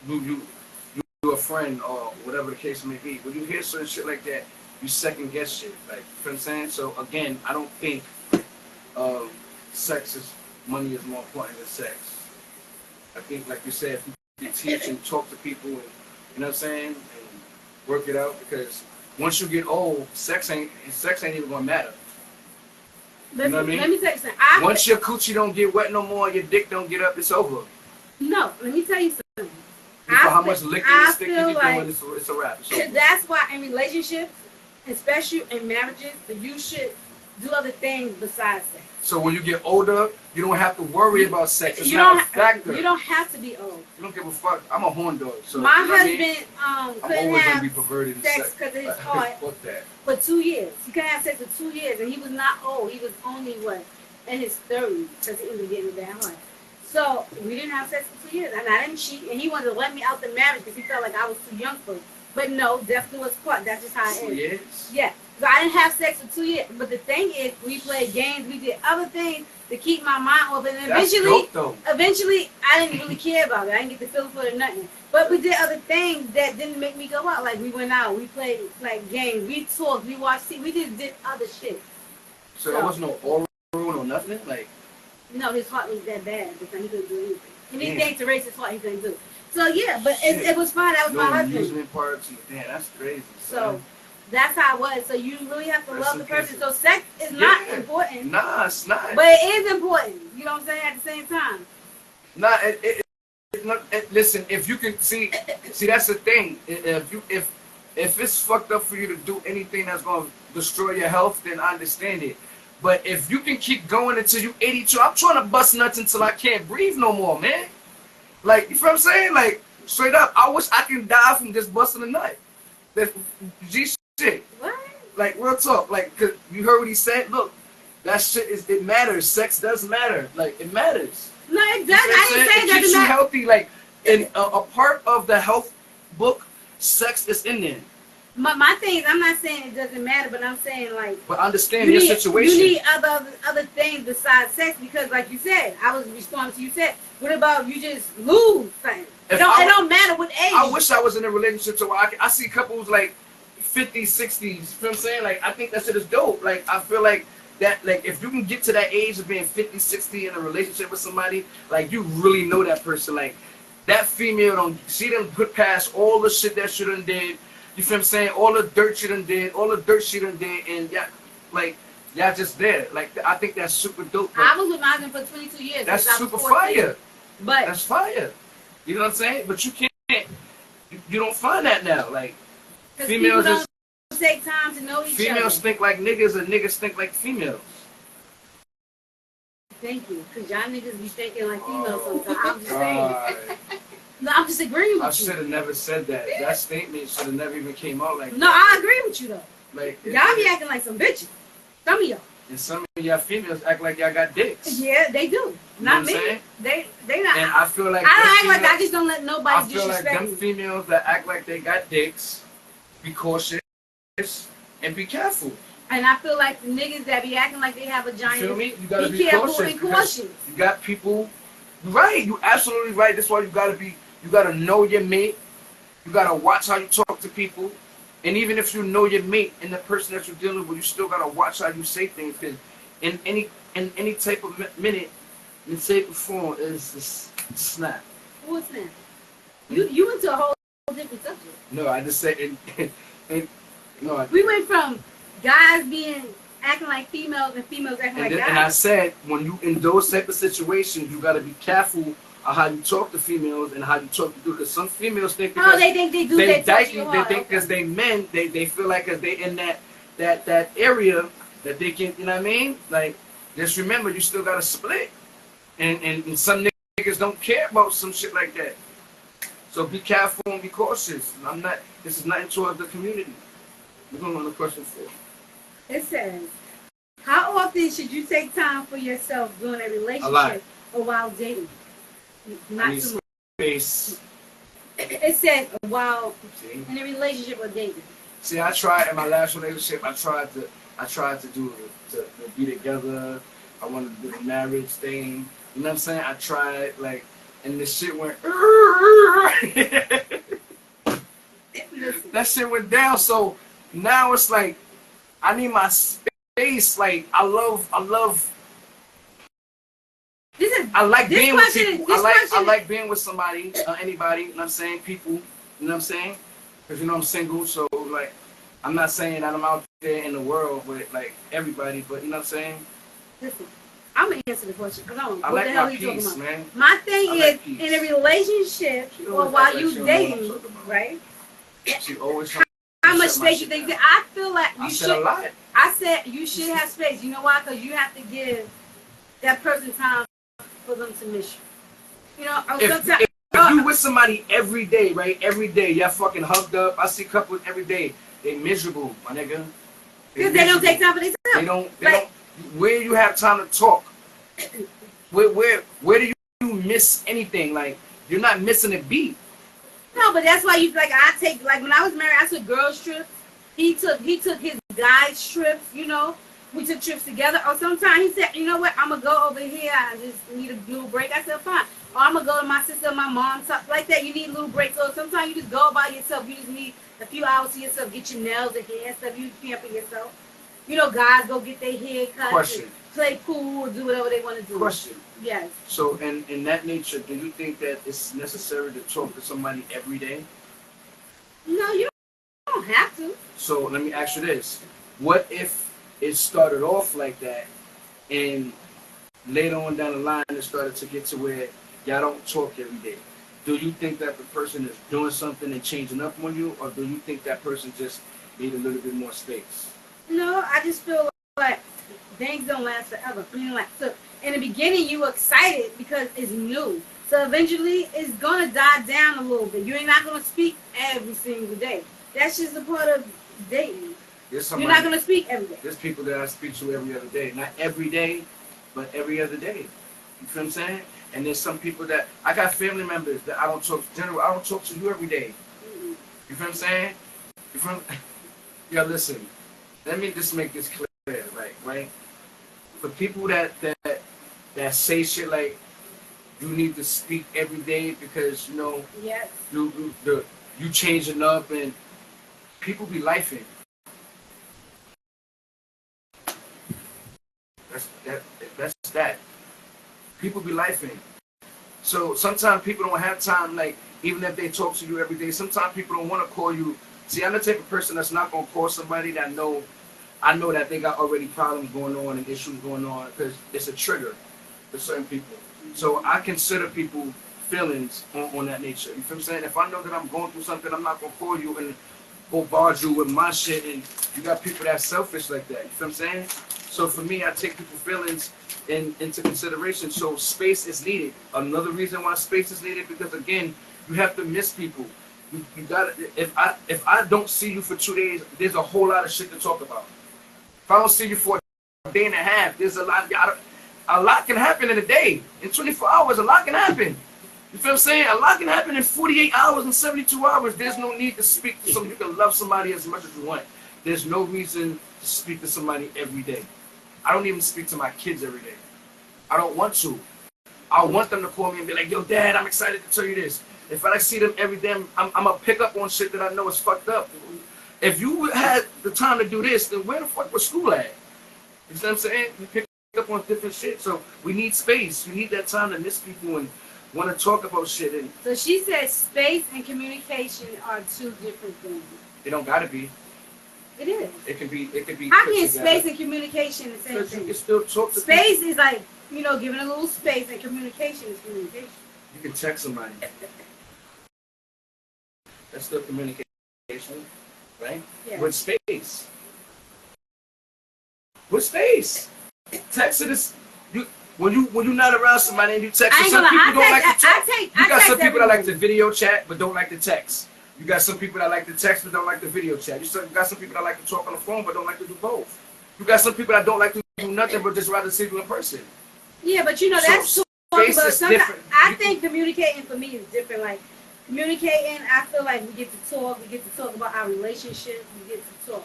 you're a friend or whatever the case may be. When you hear certain shit like that, you second guess shit. Like, you know what I'm saying? So again, I don't think money is more important than sex. I think, like you said, if you you teach and talk to people, and you know what I'm saying, and work it out. Because once you get old, sex ain't even gonna matter. You know what I mean? Let me tell you something. Once your coochie don't get wet no more, your dick don't get up, it's over. No, let me tell you something. For how much licking and sticking you're doing, it's a wrap. That's why in relationships, especially in marriages, you should do other things besides sex. So when you get older, you don't have to worry about sex. It's not a factor. You don't have to be old. You don't give a fuck. I'm a horn dog. So my you know husband I'm couldn't always have gonna be perverted in sex because of his heart Fuck that. for 2 years. He couldn't have sex for 2 years, and he was not old. He was only in his 30s because he was getting a bad heart. So we didn't have sex for 2 years, and I didn't cheat. And he wanted to let me out the marriage because he felt like I was too young for it. But no, definitely was caught. That's just how it is. 2 years? Yeah. So I didn't have sex for 2 years. But the thing is, we played games. We did other things to keep my mind open. And eventually, I didn't really care about it. I didn't get the feeling for it or nothing. But we did other things that didn't make me go out. Like we went out. We played like games. We talked. We watched TV. We just did other shit. So there was no oral or nothing? Like, no, his heart was that bad because he couldn't do anything. Anything to raise his heart, he couldn't do. So yeah, but it was fine. That was my husband. Amusement parks. Damn, that's crazy. So that's how it was. So you really have to love the person. So sex is not important. Nah, it's not. But it is important. You know what I'm saying? At the same time. Nah, listen. If you can see, that's the thing. If it's fucked up for you to do anything that's gonna destroy your health, then I understand it. But if you can keep going until you 82, I'm trying to bust nuts until I can't breathe no more, man. Like, you feel what I'm saying? Like, straight up, I wish I can die from just busting a nut. That G shit. What? Like, real talk. Like, 'cause you heard what he said? Look, that shit it matters. Sex does matter. Like, it matters. No, it doesn't. I didn't say it doesn't keeps you matter. healthy. Like, in a part of the health book, sex is in there. My thing is, I'm not saying it doesn't matter, but I'm saying like. But understand your situation. You need other things besides sex because, like you said, I was responding to you said. What about you just lose things? It don't matter what age. I wish I was in a relationship so I see couples like 50s, 60s. You know what I'm saying? Like, I think that shit is dope. Like, I feel like that, like, if you can get to that age of being 50, 60 in a relationship with somebody, like, you really know that person. Like, that female she done put past all the shit that she done did. You feel what I'm saying? All the dirt she done did, and yeah, like, y'all just there. Like, I think that's super dope. I was with my husband for 22 years. That's super fire. But that's fire. You know what I'm saying? But you can't. You don't find that now. Like, females don't take time to know each other. Females think like niggas, and niggas think like females. Thank you, because y'all niggas be thinking like females sometimes. I'm just saying. No, I'm just agreeing with you. I should have never said that. That statement should have never even came out like that. No, I agree with you though. Like, y'all be acting like some bitches. Some of y'all. And some of y'all females act like y'all got dicks. Yeah, they do. Not me. They not. And I feel like I don't act like I just don't let nobody disrespect me. I feel like them females that act like they got dicks, be cautious and be careful. And I feel like the niggas that be acting like they have a giant. You feel me? You gotta be careful cautious. And cautious. You got people. Right, you absolutely right. That's why you gotta know your mate. You gotta watch how you talk to people. And even if you know your mate and the person that you're dealing with, you still gotta watch how you say things. Because in any type of minute, in shape or form, is this snap. What's that? You went to a whole different subject. No, I just said we went from guys acting like females and females acting like guys. And I said, when you in those type of situations, you gotta be careful of how you talk to females and how you talk to dudes. Because some females think because they think they do. They think because they men, they feel like because they in that area that they can, you know what I mean? Like, just remember, you still gotta split. And some niggas don't care about some shit like that. So be careful and be cautious. This is nothing towards the community. We're going on to question 4. It says, how often should you take time for yourself during a relationship A lot. or while dating? Not too much. Space. It said while in a relationship or dating. See, I tried in my last relationship. I tried to do to be together. I wanted to do the marriage thing. You know what I'm saying? I tried and the shit went. That shit went down. So now it's like I need my space. Like I love. This is I like This being with question- people. this I question- like being with somebody, anybody. You know what I'm saying? People. You know what I'm saying? Because you know I'm single, so like I'm not saying that I'm out there in the world with like everybody, but you know what I'm saying? Listen, I'm gonna answer the question because I don't know I what like the hell my you talking peace, about. man. My thing I is, like peace. in a relationship She or always while act like you she don't know what I'm dating, talking about. right? She always How much shut my space you shit think down. that? I feel like I you said should. a lot. I said you should have space. You know why? Because you have to give that person time for them to miss you. You know, or sometimes. If you with somebody every day, right? Every day, y'all fucking hugged up. I see couples every day. They miserable, my nigga. Because they don't take time for themselves. They don't. Where you have time to talk? Where do you miss anything? Like you're not missing a beat. No, but that's why you like. I take like when I was married, I took girls trips. He took his guys trips. You know, we took trips together. Or sometimes he said, you know what, I'm gonna go over here. I just need a little break. I said, fine. Or I'm gonna go to my sister, my mom, stuff like that. You need a little break. So sometimes you just go by yourself. You just need a few hours to yourself. Get your nails and hair and stuff. You pamper yourself. You know, guys go get their hair cut. Question. Play pool or do whatever they want to do. Question. Yes. So, in that nature, do you think that it's necessary to talk to somebody every day? No, you don't have to. So, let me ask you this. What if it started off like that and later on down the line it started to get to where y'all don't talk every day? Do you think that the person is doing something and changing up on you, or do you think that person just need a little bit more space? No, I just feel like things don't last forever. I mean, like, so in the beginning, you were excited because it's new. So eventually, it's gonna die down a little bit. You're not gonna speak every single day. That's just a part of dating. You're not gonna speak every day. There's people that I speak to every other day. Not every day, but every other day. You feel what I'm saying? And there's some people that I got family members that I don't talk to. General, I don't talk to you every day. Mm-hmm. You feel what I'm saying? You feel? Yeah, listen. Let me just make this clear, right? For people that say shit like you need to speak every day because you know yes. you changing up and people be lifing. That's that. People be lifing. So sometimes people don't have time, like, even if they talk to you every day, sometimes people don't want to call you. See, I'm the type of person that's not going to call somebody that I know that they got already problems going on and issues going on because it's a trigger for certain people. So I consider people feelings on that nature. You feel what I'm saying? If I know that I'm going through something, I'm not going to call you and bombard you with my shit, and you got people that's selfish like that. You feel what I'm saying? So for me, I take people's feelings into consideration. So space is needed. Another reason why space is needed because again, you have to miss people. You got if I don't see you for 2 days, there's a whole lot of shit to talk about. If I don't see you for a day and a half, there's a lot can happen in a day. In 24 hours, a lot can happen. You feel what I'm saying? A lot can happen in 48 hours and 72 hours. There's no need to speak to somebody. You can love somebody as much as you want. There's no reason to speak to somebody every day. I don't even speak to my kids every day. I don't want to. I want them to call me and be like, yo, Dad, I'm excited to tell you this. If I see them every day, I'm going to pick up on shit that I know is fucked up. If you had the time to do this, then where the fuck was school at? You know what I'm saying? You pick up on different shit. So we need space. You need that time to miss people and want to talk about shit. And so she said space and communication are two different things. It don't got to be. It is. It can be. How can space and communication the same thing? You can still talk to space people. is like, you know, giving a little space, and communication is communication. You can text somebody. That's still communication, right? Yeah. With space. With space. Texting is when you're not around somebody and you text. Some people don't like to talk. You got some people that like to video chat but don't like to text. You got some people that like to text but don't like the video chat. You got some people that like to talk on the phone but don't like to do both. You got some people that don't like to do nothing but just rather see you in person. Yeah, but you know, that's space is different. I think communicating for me is different. Like, communicating, I feel like we get to talk about our relationship, we get to talk.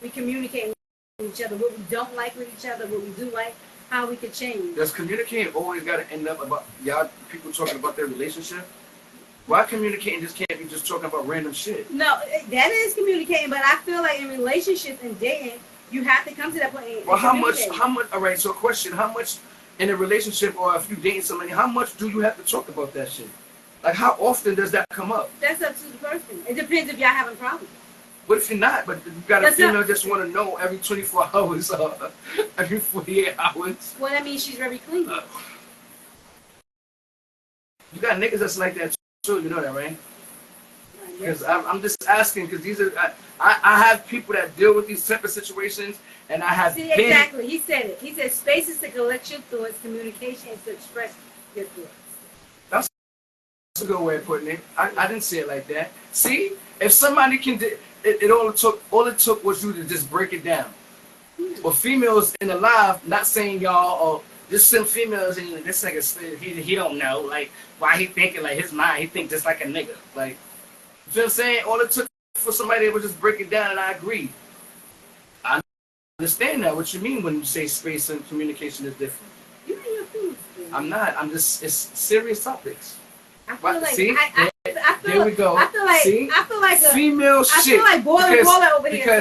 We communicate with each other, what we don't like with each other, what we do like, how we could change. Does communicating always got to end up about y'all people talking about their relationship? Why communicating just can't be just talking about random shit? No, that is communicating, but I feel like in relationships and dating, you have to come to that point. Well, how much, all right, so question, how much in a relationship or if you dating somebody, how much do you have to talk about that shit? Like, how often does that come up? That's up to the person. It depends if y'all having problems. What if you're not? But you got a female that just want to know every 24 hours or every 48 hours. Well, that means she's very clean. You got niggas that's like that too. You know that, right? Because I'm just asking because these are I have people that deal with these type of situations, and I have exactly. He said it. He said space is to collect your thoughts, communication is to express your thoughts. That's a good way of putting it. I didn't say it like that. See, if somebody can, it all it took was you to just break it down. Or females in the live, not saying y'all or just some females and this nigga he don't know like why he thinking like his mind. He think just like a nigga. Like, you feel what I'm saying? All it took for somebody that would just break it down, and I agree. I understand that. What you mean when you say space and communication is different? You and your feelings. I'm not. I'm just. It's serious topics. I feel like. See? I feel there we go. I feel like. See? I feel like female shit. I feel like boiler over here.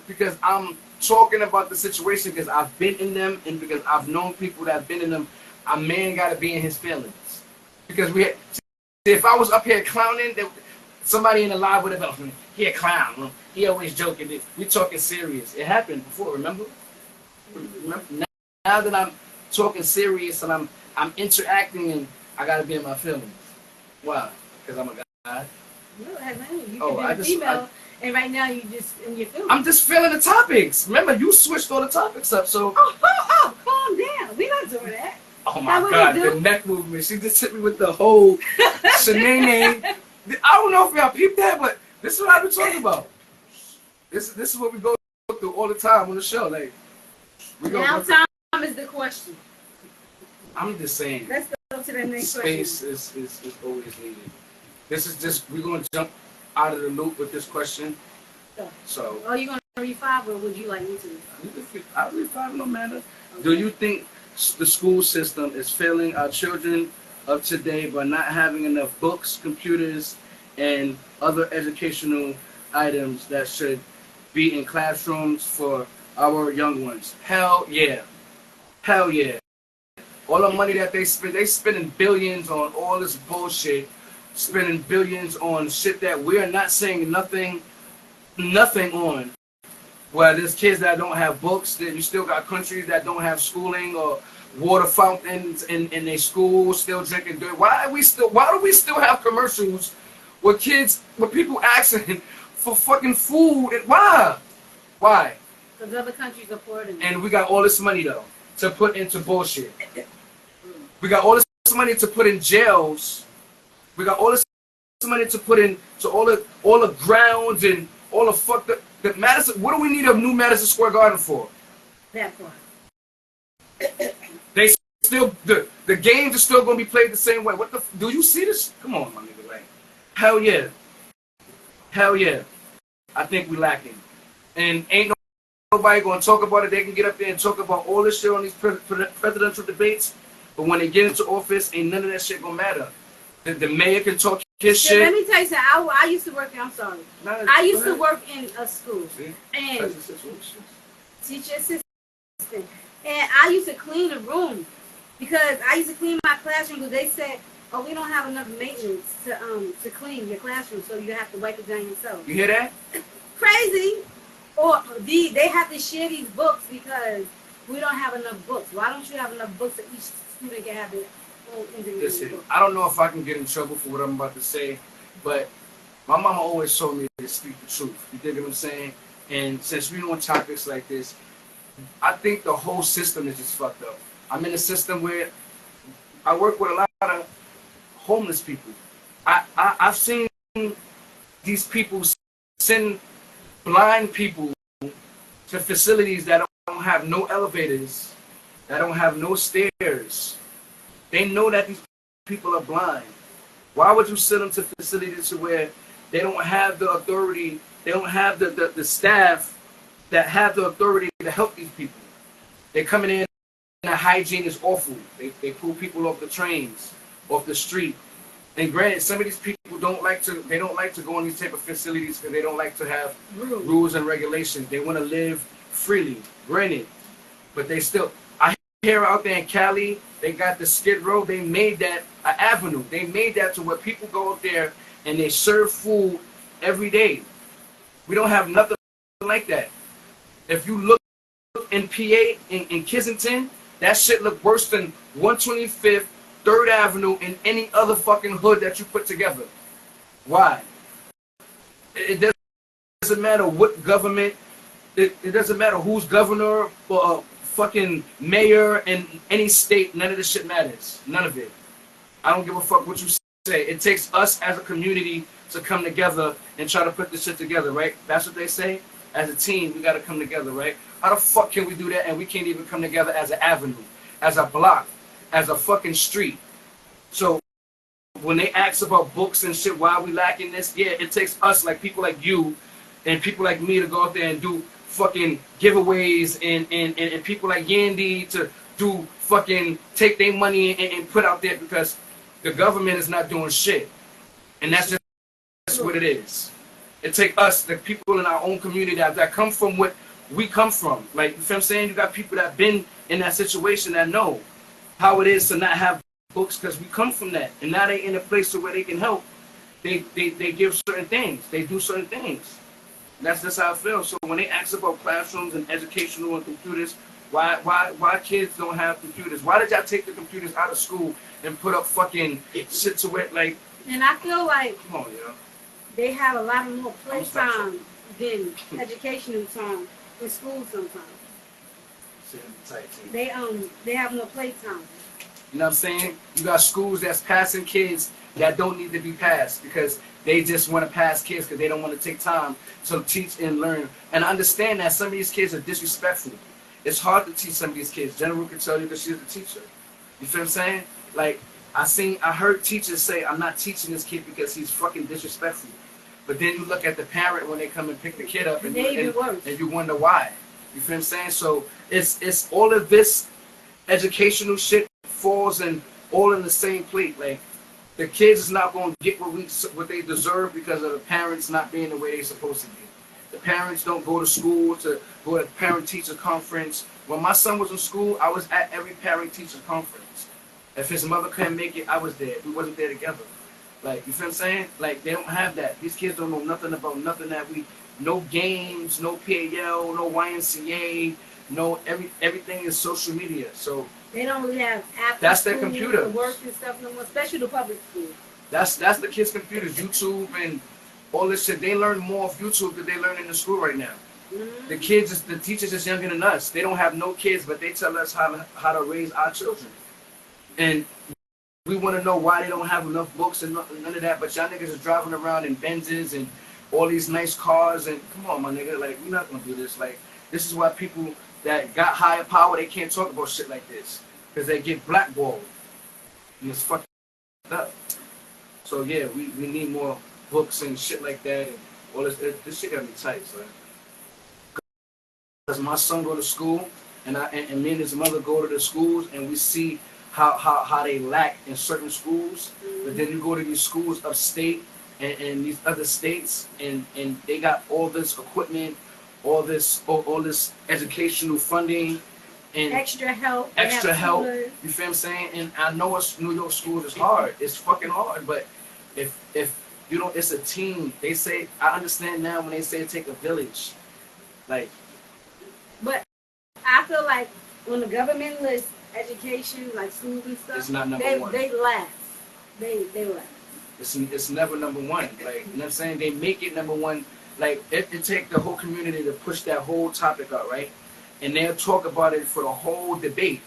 Because I'm talking about the situation because I've been in them and because I've known people that have been in them. A man got to be in his feelings because if I was up here clowning, somebody in the live would have been, he a clown. He always joking. We talking serious. It happened before. Remember? Now that I'm talking serious and I'm interacting and I got to be in my feelings. Why? Because I'm a guy. No, it has nothing. You can be a female, and right now you just in your feelings. I'm just feeling the topics. Remember, you switched all the topics up, so. Oh, calm down. We not doing that. Oh my God, the neck movement. She just hit me with the whole shenanigans. I don't know if y'all peeped that, but this is what I've been talking about. This is what we go through all the time on the show. Like, now time is the question. I'm just saying. Let's go to the next space question. is always needed. This is just, we're going to jump out of the loop with this question. So. Oh, you going to read 5 or would you like me to read 5? I'll read 5 no matter. Okay. Do you think the school system is failing our children of today by not having enough books, computers, and other educational items that should be in classrooms for our young ones? Hell yeah. Hell yeah. All the money that they spending billions on all this bullshit, spending billions on shit that we're not saying nothing on. Well, there's kids that don't have books, that you still got countries that don't have schooling or water fountains in their schools, still drinking dirt. Why do we still have commercials with people asking for fucking food? And why? Because other countries are poor than and we got all this money though to put into bullshit. We got all this money to put in jails. We got all this money to put into all the grounds and all the fucked up. Madison, what do we need a new Madison Square Garden for? That part. They still the games are still gonna be played the same way. Do you see this? Come on, my nigga, like, hell yeah. I think we lacking, and ain't nobody gonna talk about it. They can get up there and talk about all this shit on these presidential debates, but when they get into office, ain't none of that shit gonna matter. The mayor can talk his shit. Let me tell you something. I used to work in, I'm sorry. I used to work in a school. See? And teacher assistant. And I used to clean the room because I used to clean my classroom because they said, oh, we don't have enough maintenance to clean your classroom, so you have to wipe it down yourself. You hear that? Crazy. Or they have to share these books because we don't have enough books. Why don't you have enough books that each student can have their own individual book? I don't know if I can get in trouble for what I'm about to say, but my mama always told me to speak the truth. You dig what I'm saying? And since we're on topics like this, I think the whole system is just fucked up. I'm in a system where I work with a lot of homeless people. I've seen these people send blind people to facilities that don't have no elevators, that don't have no stairs. They know that these people are blind. Why would you send them to facilities where they don't have the authority, they don't have the staff that have the authority to help these people? They're coming in and the hygiene is awful. They pull people off the trains, off the street. And granted, some of these people don't like to go in these type of facilities because they don't like to have rules and regulations. They want to live freely, granted. But they still, I here out there in Cali, they got the Skid Row. They made that an avenue. They made that to where people go up there and they serve food every day. We don't have nothing like that. If you look in PA, in Kensington, that shit look worse than 125th, 3rd Avenue, and any other fucking hood that you put together. Why? It doesn't matter what government, it doesn't matter who's governor or fucking mayor in any state, none of this shit matters. None of it. I don't give a fuck what you say. It takes us as a community to come together and try to put this shit together, right? That's what they say. As a team, we gotta come together, right? How the fuck can we do that and we can't even come together as an avenue, as a block, as a fucking street? So when they ask about books and shit, why are we lacking this? Yeah, it takes us, like people like you and people like me, to go out there and do fucking giveaways and people like Yandy to do fucking take their money and put out there, because the government is not doing shit. And that's just what it is. It takes us, the people in our own community that come from what we come from. Like, you feel what I'm saying? You got people that have been in that situation that know how it is to not have books, because we come from that. And now they in a place where they can help. They give certain things. They do certain things. That's just how I feel. So when they ask about classrooms and educational and computers, why kids don't have computers? Why did y'all take the computers out of school and put up fucking shit to it? Like, and I feel like, come on, yo. They have a lot of more playtime than educational time in school sometimes. They have more playtime. You know what I'm saying? You got schools that's passing kids that don't need to be passed because they just want to pass kids because they don't want to take time to teach and learn. And I understand that some of these kids are disrespectful. It's hard to teach some of these kids. General can tell you because she's a teacher. You feel what I'm saying? Like, I heard teachers say, I'm not teaching this kid because he's fucking disrespectful. But then you look at the parent when they come and pick the kid up and you wonder why. You feel what I'm saying? So it's all of this educational shit falls in all in the same plate. Like, the kids is not going to get what they deserve because of the parents not being the way they're supposed to be. The parents don't go to school to go to parent-teacher conference. When my son was in school, I was at every parent-teacher conference. If his mother couldn't make it, I was there. We wasn't there together. Like, you feel what I'm saying? Like, they don't have that. These kids don't know nothing about nothing that no games, no PAL, no YMCA, no everything is social media. So they don't really have after that's their computer work and stuff no more, especially the public school. That's the kids' computers, YouTube and all this shit. They learn more off YouTube than they learn in the school right now. Mm-hmm. The teachers is younger than us. They don't have no kids, but they tell us how to raise our children. And we want to know why they don't have enough books and none of that, but y'all niggas is driving around in Benzes and all these nice cars, and come on, my nigga, like, we're not going to do this. Like, this is why people that got higher power, they can't talk about shit like this, because they get blackballed, and it's fucked up. So, yeah, we need more books and shit like that, and all this shit got to be tight, son. Because my son go to school, and me and his mother go to the schools, and we see how they lack in certain schools, but then you go to these schools upstate and these other states, and they got all this equipment, all this educational funding, and extra help. You feel what I'm saying? And I know New York schools is hard. It's fucking hard, but if you don't, it's a team. They say, I understand now when they say take a village, like. But I feel like when the government lists education, like schools and stuff, it's not number one. They last. They last. It's never number one. Like, you know what I'm saying? They make it number one. Like, it take the whole community to push that whole topic out, right? And they'll talk about it for the whole debate.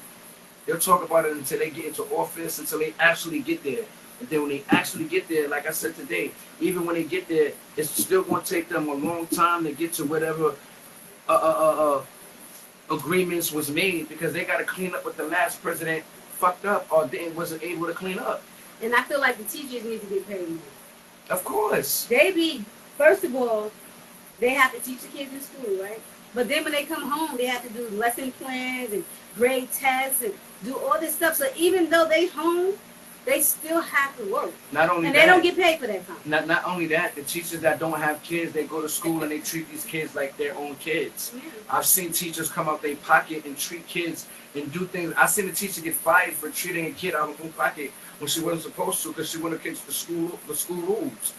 They'll talk about it until they get into office, until they actually get there. And then when they actually get there, like I said today, even when they get there, it's still going to take them a long time to get to whatever agreements was made, because they got to clean up what the last president fucked up or wasn't able to clean up. And I feel like the teachers need to get paid more. Of course. First of all, they have to teach the kids in school, right? But then when they come home, they have to do lesson plans and grade tests and do all this stuff. So even though they home, they still have to work. Not only and that, they don't get paid for that time. Not only that, the teachers that don't have kids, they go to school and they treat these kids like their own kids. Yeah. I've seen teachers come out their pocket and treat kids and do things. I've seen a teacher get fired for treating a kid out of her own pocket when she wasn't supposed to because she went against the school rules.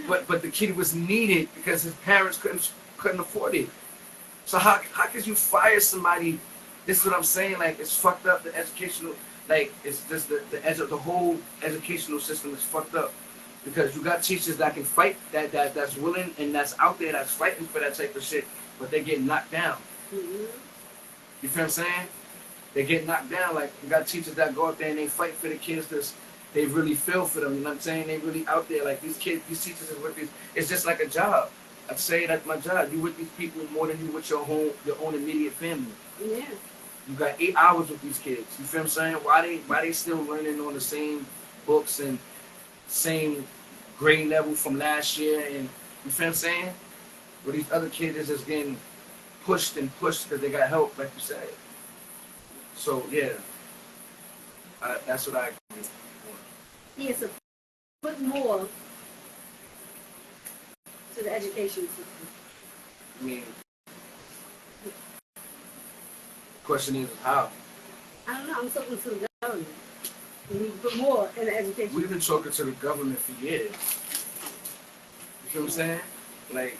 But the kid was needed because his parents couldn't afford it. So how could you fire somebody? This is what I'm saying. Like, it's fucked up. The educational, like, it's just the whole educational system is fucked up because you got teachers that can fight, that's willing and that's out there that's fighting for that type of shit, but they get knocked down. Mm-hmm. You feel what I'm saying? They get knocked down. Like, you got teachers that go out there and they fight for the kids that's they really feel for them. You know what I'm saying? They really out there. Like, these kids, these teachers is with these. It's just like a job. I'd say that's my job. You with these people more than you with your own immediate family. Yeah. You got 8 hours with these kids. You feel what I'm saying? Why they still learning on the same books and same grade level from last year? And you feel what I'm saying? But these other kids is just getting pushed because they got help, like you said. So yeah, that's what I agree with. Yes, so put more to the education system. I mean, question is how? I don't know. I'm talking to the government. We need to put more in the education. We've been talking to the government for years. You feel what I'm saying? Like,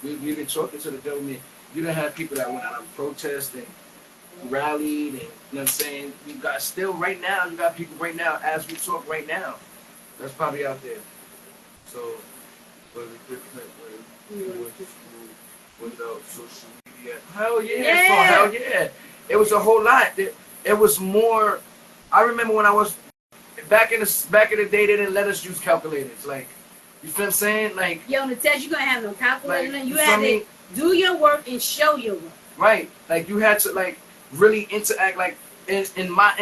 we've been talking to the government. You don't have people that went out and protested and rallied, and you know what I'm saying? You got people right now, as we talk right now, that's probably out there. So, without social media, hell yeah. It was a whole lot. It was more. I remember when I was back in the day, they didn't let us use calculators. Like, you feel what I'm saying? Like, yeah, on the test you gonna have no calculator. Like, you have to do your work and show your work. Right. Like, you had to like really interact. Like in my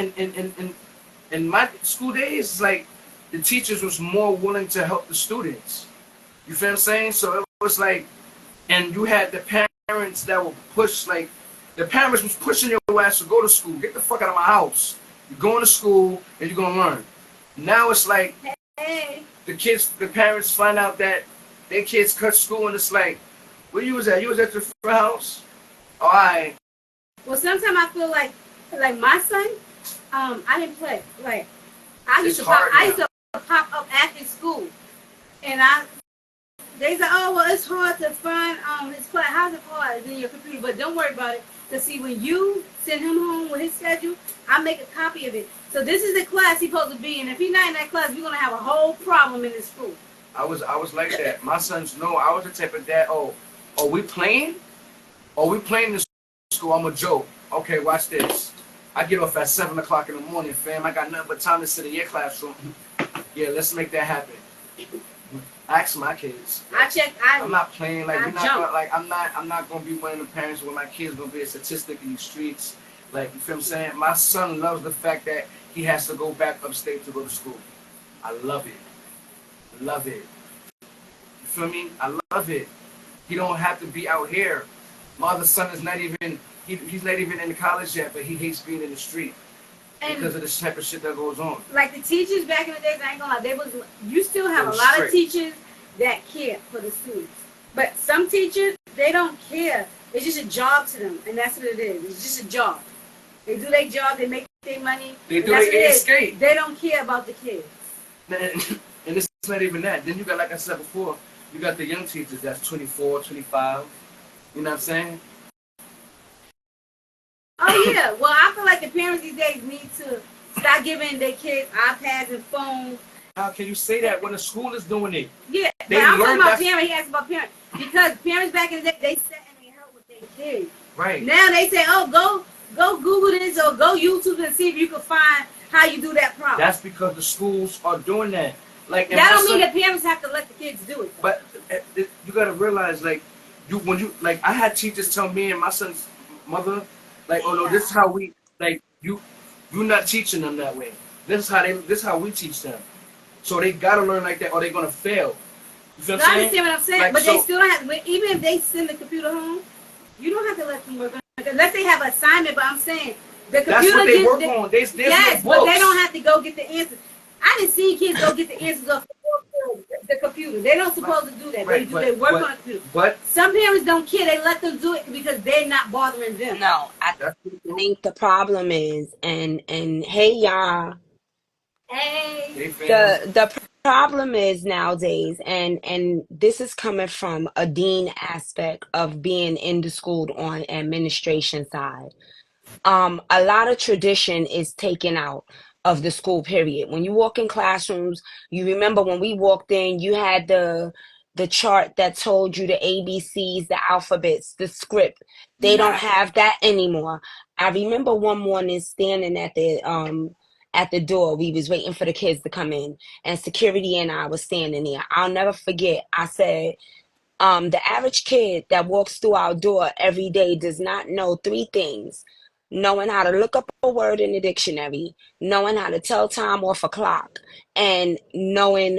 school days, like, the teachers was more willing to help the students. You feel what I'm saying? So it was like, and you had the parents that would push, like, the parents was pushing your ass to go to school. Get the fuck out of my house. You're going to school and you're going to learn. Now it's like, hey, the parents find out that their kids cut school and it's like, where you was at? You was at your house? All right. Well, sometimes I feel like my son, I didn't play. Like, I used to pop up after school. And they said, oh, well, it's hard to find his class. How's it hard? In your computer. But don't worry about it. Because, see, when you send him home with his schedule, I make a copy of it. So this is the class he's supposed to be in. If he's not in that class, we're going to have a whole problem in this school. I was like that. My sons know I was the type of dad, are we playing? Are we playing in school? I'm a joke. Okay, watch this. I get off at 7 o'clock in the morning, fam. I got nothing but time to sit in your classroom. Yeah, let's make that happen. Ask my kids. I'm not playing like I'm not gonna be one of the parents where my kid's gonna be a statistic in these streets. Like, you feel what I'm saying? My son loves the fact that he has to go back upstate to go to school. I love it. Love it. You feel me? I love it. He don't have to be out here. My other son is not even he's not even in college yet, but he hates being in the street. And because of this type of shit that goes on. Like, the teachers back in the days, I ain't gonna lie, you still have a lot of teachers that care for the students. But some teachers, they don't care. It's just a job to them, and that's what it is. It's just a job. They do their job, they make their money. They do their escape. They don't care about the kids. And it's not even that. Then you got, like I said before, you got the young teachers that's 24, 25. You know what I'm saying? Oh, yeah. Well, I feel like the parents these days need to stop giving their kids iPads and phones. How can you say that when the school is doing it? Yeah, but I'm talking about parents. He asked about parents. Because parents back in the day, they sat and they helped with their kids. Right. Now they say, oh, go Google this or go YouTube and see if you can find how you do that problem. That's because the schools are doing that. Like, that don't mean the parents have to let the kids do it, though. But you got to realize, like, I had teachers tell me and my son's mother, like, oh no, this is how we, like, you're not teaching them that way. This is how we teach them. So they gotta learn like that, or they're gonna fail. You feel what I'm saying? I understand what I'm saying, like, but they still don't have. Even if they send the computer home, you don't have to let them work on it unless they have an assignment. But I'm saying the computer. That's what they work on. Yes, but they don't have to go get the answers. I didn't see kids go get the answers off the computer. They don't supposed to do that. They do. They work on it. But some parents don't care. They let them do it because they're not bothering them. No, I think the problem is, and hey y'all, Hey, the problem is nowadays, and this is coming from a dean aspect of being in the school on administration side. A lot of tradition is taken out of the school period. When you walk in classrooms, you remember when we walked in, you had the chart that told you the ABCs, the alphabets, the script. They don't have that anymore. I remember one morning standing at the door. We was waiting for the kids to come in, and security and I was standing there. I'll never forget. I said, the average kid that walks through our door every day does not know three things: knowing how to look up a word in the dictionary, knowing how to tell time off a clock, and knowing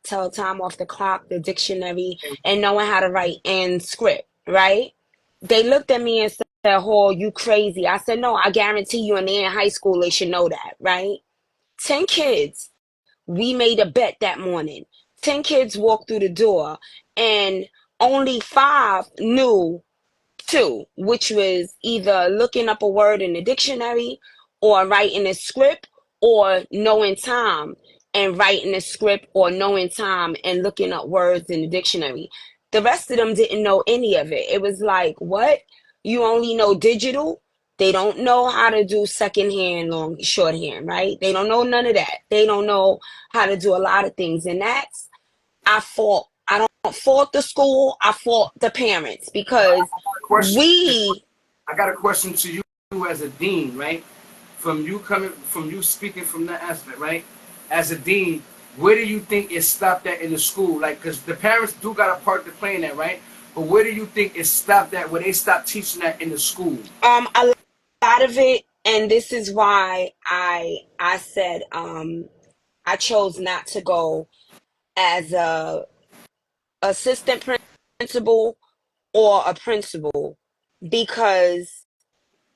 tell time off the clock, the dictionary, and knowing how to write in script, right? They looked at me and said, "Oh, you crazy." I said, "No, I guarantee you, and they're in high school, they should know that," right? 10 kids, we made a bet that morning. 10 kids walked through the door, and only 5 knew 2, which was either looking up a word in the dictionary or writing a script, or knowing time and writing a script, or knowing time and looking up words in the dictionary. The rest of them didn't know any of it. It was like, what? You only know digital? They don't know how to do secondhand, long, shorthand, right? They don't know none of that. They don't know how to do a lot of things. And that's, I don't fault the school. I fault the parents, because I got a question to you as a dean, right? From you speaking from that aspect, right? As a dean, where do you think it stopped at in the school? Like, because the parents do got a part to play in that, right? But where do you think it stopped at, where they stopped teaching that in the school? A lot of it, and this is why I said I chose not to go as a assistant principal or a principal, because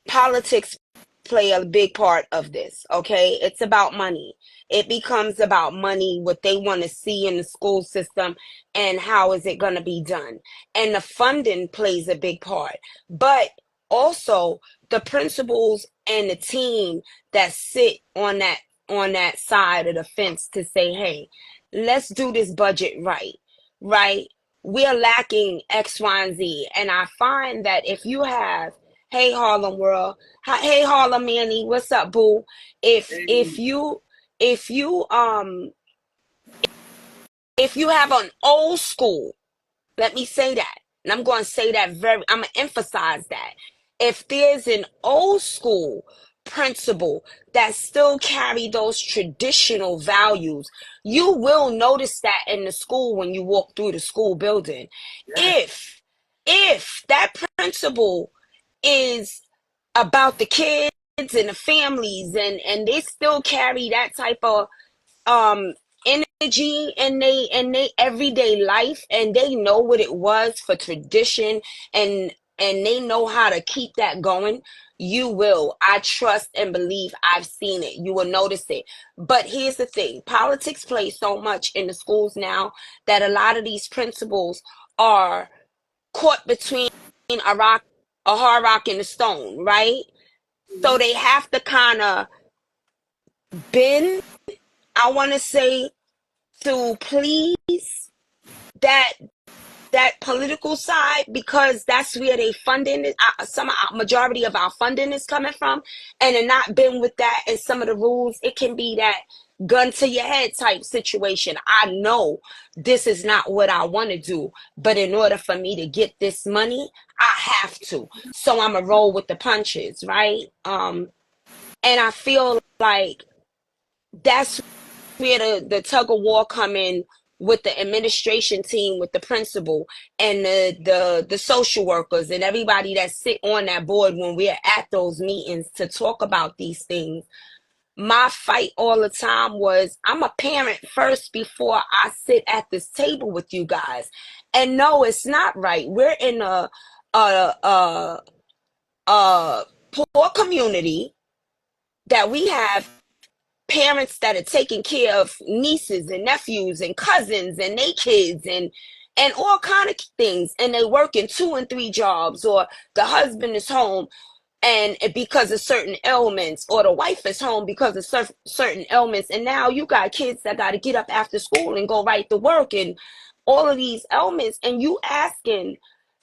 politics play a big part of this. Okay, it's about money. It becomes about money, what they want to see in the school system, and how is it going to be done. And the funding plays a big part, but also the principals and the team that sit on that side of the fence to say, hey, let's do this budget right. We're lacking X, Y, and Z. And I find that if you have, hey Harlem World, hey Harlem Manny, what's up, boo? If you have an old school, let me say that, and I'm going to say that I'm going to emphasize that. If there's an old school principal that still carry those traditional values, you will notice that in the school when you walk through the school building. If that principal is about the kids and the families, and they still carry that type of energy in they everyday life, and they know what it was for tradition, and they know how to keep that going, I trust and believe, I've seen it, you will notice it. But here's the thing: politics plays so much in the schools now that a lot of these principals are caught between a hard rock and a stone, right? So they have to kind of bend, I want to say, to please that political side, because that's where they funding is. Majority of our funding is coming from, and to not been with that and some of the rules, it can be that gun to your head type situation. I know this is not what I want to do, but in order for me to get this money, I have to. So I'm a roll with the punches, right? And I feel like that's where the tug of war come in with the administration team, with the principal and the social workers and everybody that sit on that board when we're at those meetings to talk about these things. My fight all the time was, I'm a parent first before I sit at this table with you guys. And no, it's not right. We're in a poor community that we have parents that are taking care of nieces and nephews and cousins and their kids and all kind of things, and they working 2 and 3 jobs, or the husband is home and because of certain ailments, or the wife is home because of certain ailments, and now you got kids that got to get up after school and go right to work and all of these ailments, and you asking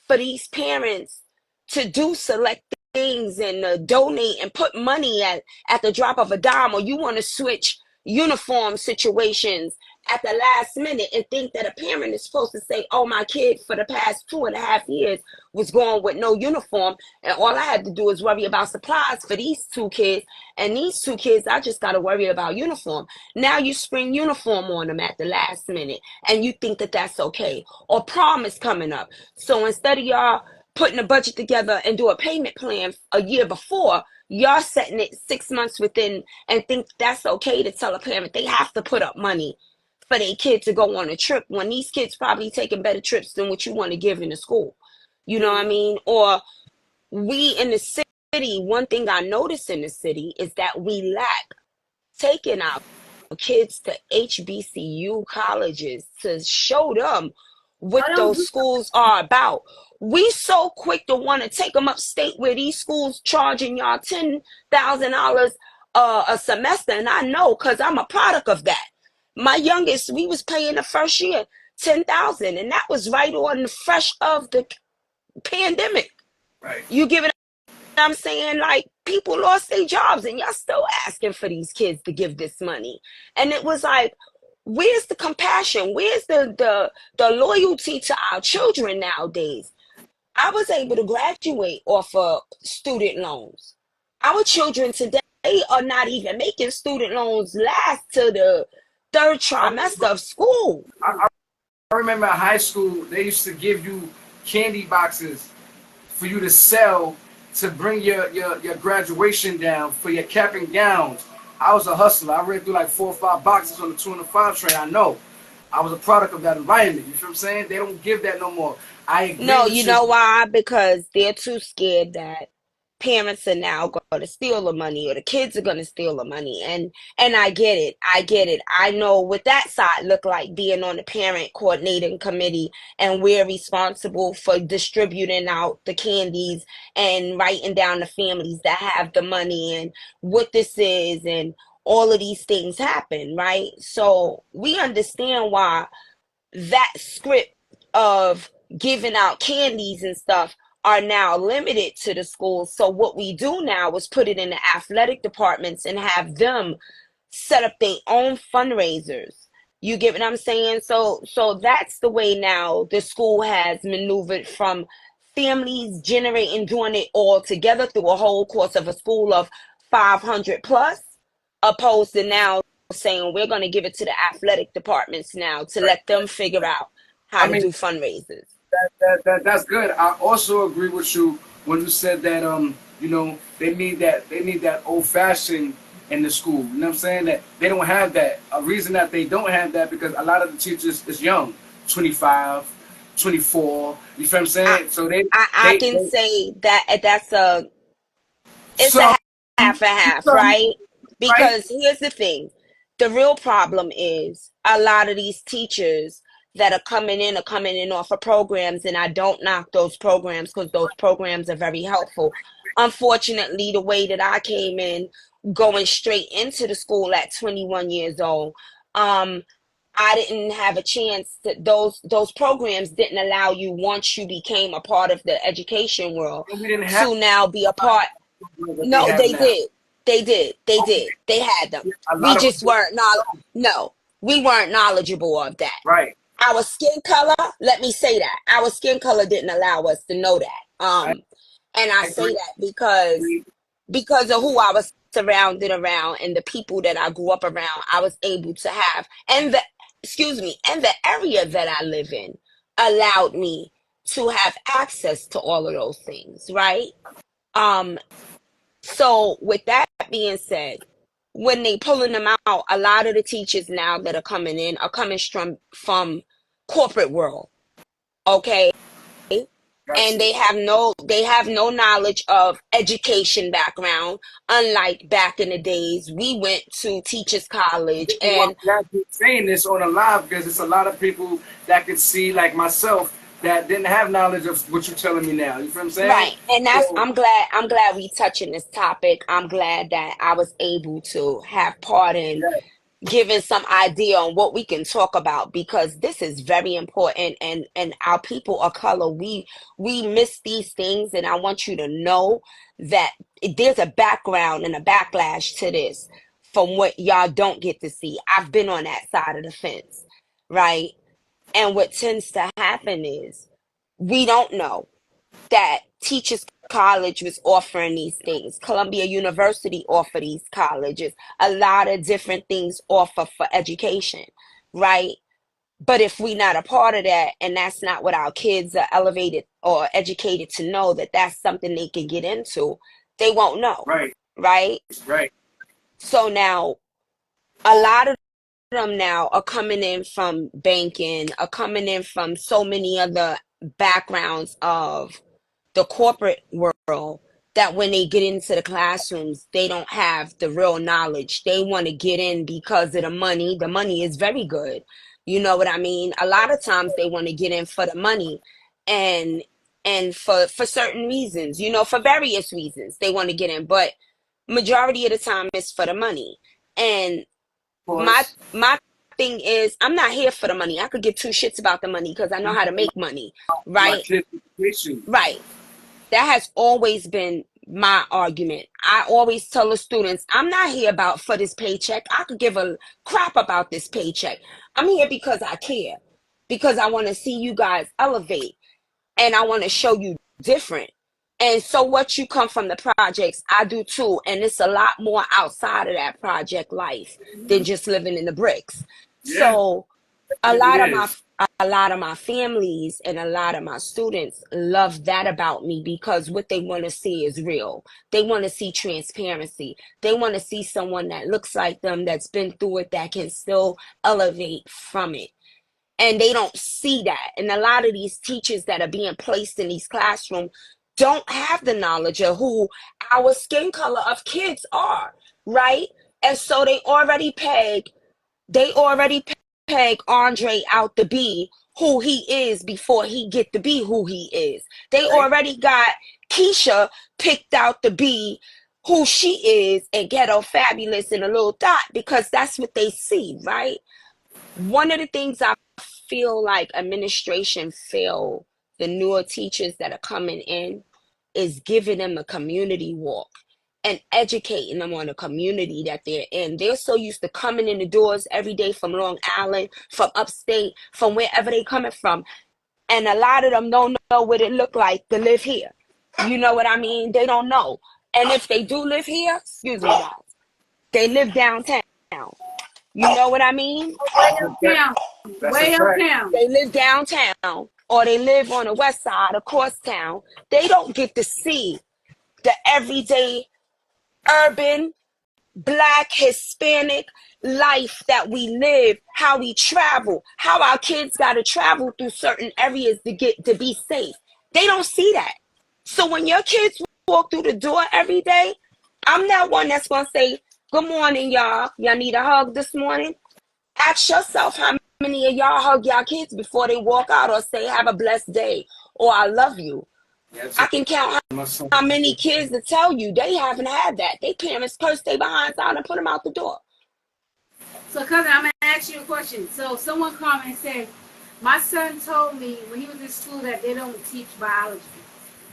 for these parents to do select things and donate and put money at the drop of a dime, or you want to switch uniform situations at the last minute and think that a parent is supposed to say, oh, my kid for the past 2.5 years was going with no uniform, and all I had to do is worry about supplies for these 2 kids, and these 2 kids I just got to worry about uniform. Now you spring uniform on them at the last minute and you think that that's okay. Or prom is coming up, so instead of y'all putting a budget together and do a payment plan a year before, y'all setting it 6 months within and think that's okay to tell a parent they have to put up money for their kid to go on a trip, when these kids probably taking better trips than what you want to give in the school. You know what I mean? Or we in the city, one thing I notice in the city is that we lack taking our kids to HBCU colleges to show them what those schools are about. We so quick to want to take them upstate where these schools charging y'all $10,000 a semester, and I know because I'm a product of that. My youngest, we was paying the first year $10,000, and that was right on the fresh of the pandemic. Right. You give it. I'm saying, like, people lost their jobs and y'all still asking for these kids to give this money. And it was like, where's the compassion? Where's the loyalty to our children nowadays? I was able to graduate off of student loans. Our children today are not even making student loans last to the third trimester of school. I remember in high school, they used to give you candy boxes for you to sell to bring your graduation down for your cap and gowns. I was a hustler. I read through like 4 or 5 boxes on the 2 and the 5 train. I know. I was a product of that environment. You feel what I'm saying? They don't give that no more. I agree. No, you know why? Because they're too scared that parents are now going to steal the money, or the kids are going to steal the money. And I get it. I know what that side look like, being on the parent coordinating committee, and we're responsible for distributing out the candies and writing down the families that have the money and what this is, and all of these things happen, right? So we understand why that script of giving out candies and stuff are now limited to the schools. So what we do now is put it in the athletic departments and have them set up their own fundraisers. You get what I'm saying? So that's the way now the school has maneuvered from families generating, doing it all together through a whole course of a school of 500 plus, opposed to now saying we're going to give it to the athletic departments now to let them figure out how to do fundraisers. That's good. I also agree with you when you said that they need that old fashioned in the school. You know what I'm saying? That they don't have that. A reason that they don't have that because a lot of the teachers is young, 25, 24. You feel what I'm saying? So I can say that that's a half and half, right? Because here's the thing. The real problem is a lot of these teachers that are coming in off of programs, and I don't knock those programs because those programs are very helpful. Unfortunately, the way that I came in, going straight into the school at 21 years old, I didn't have a chance to, those programs didn't allow you, once you became a part of the education world, to now be a part. No, they did. They had them. We just weren't we weren't knowledgeable of that. Right. Our skin color, let me say that. Our skin color didn't allow us to know that. And I say that because of who I was surrounded around and the people that I grew up around, I was able to have, and the area that I live in allowed me to have access to all of those things, right? So with that being said, when they pulling them out, a lot of the teachers now that are coming in are coming from corporate world, okay? and they have no knowledge of education background, unlike back in the days we went to teachers college. Well, And I'm saying this on a live because it's a lot of people that could see, like myself, that didn't have knowledge of what you're telling me now. You feel what I'm saying? right, and that's So, I'm glad we touching this topic. I'm glad that I was able to have part in yeah, giving some idea on what we can talk about, because this is very important, and our people of color, we miss these things, and I want you to know that there's a background and a backlash to this from what y'all don't get to see. I've been on that side of the fence, right? And what tends to happen is we don't know that Teachers College was offering these things. Columbia University offer these colleges. A lot of different things offer for education, right? But if we're not a part of that, and that's not what our kids are elevated or educated to know, that that's something they can get into, they won't know, right, right? right, So now a lot of them now are coming in from banking, are coming in from so many other backgrounds of the corporate world, that when they get into the classrooms, they don't have the real knowledge. They want to get in because of the money. The money is very good. You know what I mean? A lot of times they want to get in for the money, and for certain reasons, for various reasons they want to get in, but majority of the time it's for the money. And of my course. my thing is, I'm not here for the money. I could give two shits about the money because I know how to make money, My right? kids' education. Right. That has always been my argument. I always tell the students, I'm not here about for this paycheck. I could give a crap about this paycheck. I'm here because I care, because I want to see you guys elevate, and I want to show you different. And so what, you come from the projects, I do too, and it's a lot more outside of that project life than just living in the bricks. Yeah, So a it lot of my is. a lot of my families and a lot of my students love that about me, because what they want to see is real. They want to see transparency. They want to see someone that looks like them, that's been through it, that can still elevate from it. And they don't see that. And a lot of these teachers that are being placed in these classrooms don't have the knowledge of who our skin color of kids are, right? And so they already peg Andre out to be who he is before he get to be who he is. They Right, already got Keisha picked out to be who she is, and Ghetto Fabulous and a little dot, because that's what they see, right? One of the things I feel like administration fail the newer teachers that are coming in is giving them a community walk and educating them on the community that they're in. They're so used to coming in the doors every day from Long Island, from upstate, from wherever they coming from. And a lot of them don't know what it look like to live here. You know what I mean? They don't know. And if they do live here, excuse me guys, they live downtown. You know what I mean? Way uptown. that's a Way fact. uptown. They live downtown, or they live on the west side across town. They don't get to see the everyday urban Black, Hispanic life that we live, how we travel, how our kids got to travel through certain areas to get to be safe. They don't see that. So when your kids walk through the door every day, I'm that one that's going to say, "Good morning, y'all. Y'all need a hug this morning?" Ask yourself how many of y'all hug y'all kids before they walk out, or say, "Have a blessed day," or "I love you." Yeah, I can count my son. how many kids to tell you they haven't had that. They parents cursed their behinds out and put them out the door. So, cousin, I'm gonna ask you a question. So, someone called me and said, my son told me when he was in school that they don't teach biology.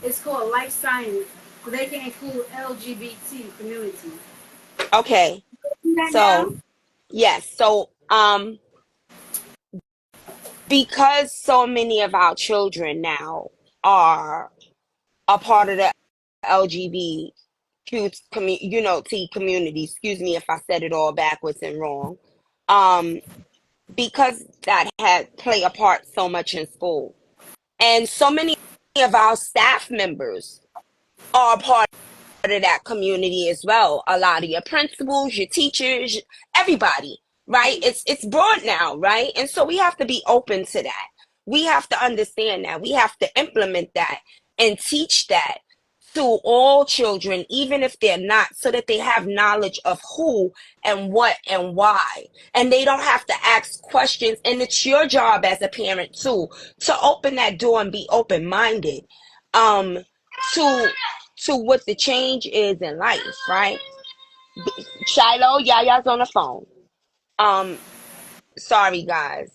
It's called life science, so they can include LGBT community. Okay, See that so now? yes, so because so many of our children now are a part of the LGBTQ T community. Excuse me if I said it all backwards and wrong. Um, because that had play a part so much in school, and so many of our staff members are a part of that community as well. A lot of your principals, your teachers, everybody, right? It's broad now, right? And so we have to be open to that. We have to understand that. We have to implement that and teach that to all children, even if they're not, so that they have knowledge of who and what and why. And they don't have to ask questions. And it's your job as a parent too, to open that door and be open-minded um to what the change is in life, right? Shiloh, Yaya's on the phone. Um, sorry guys.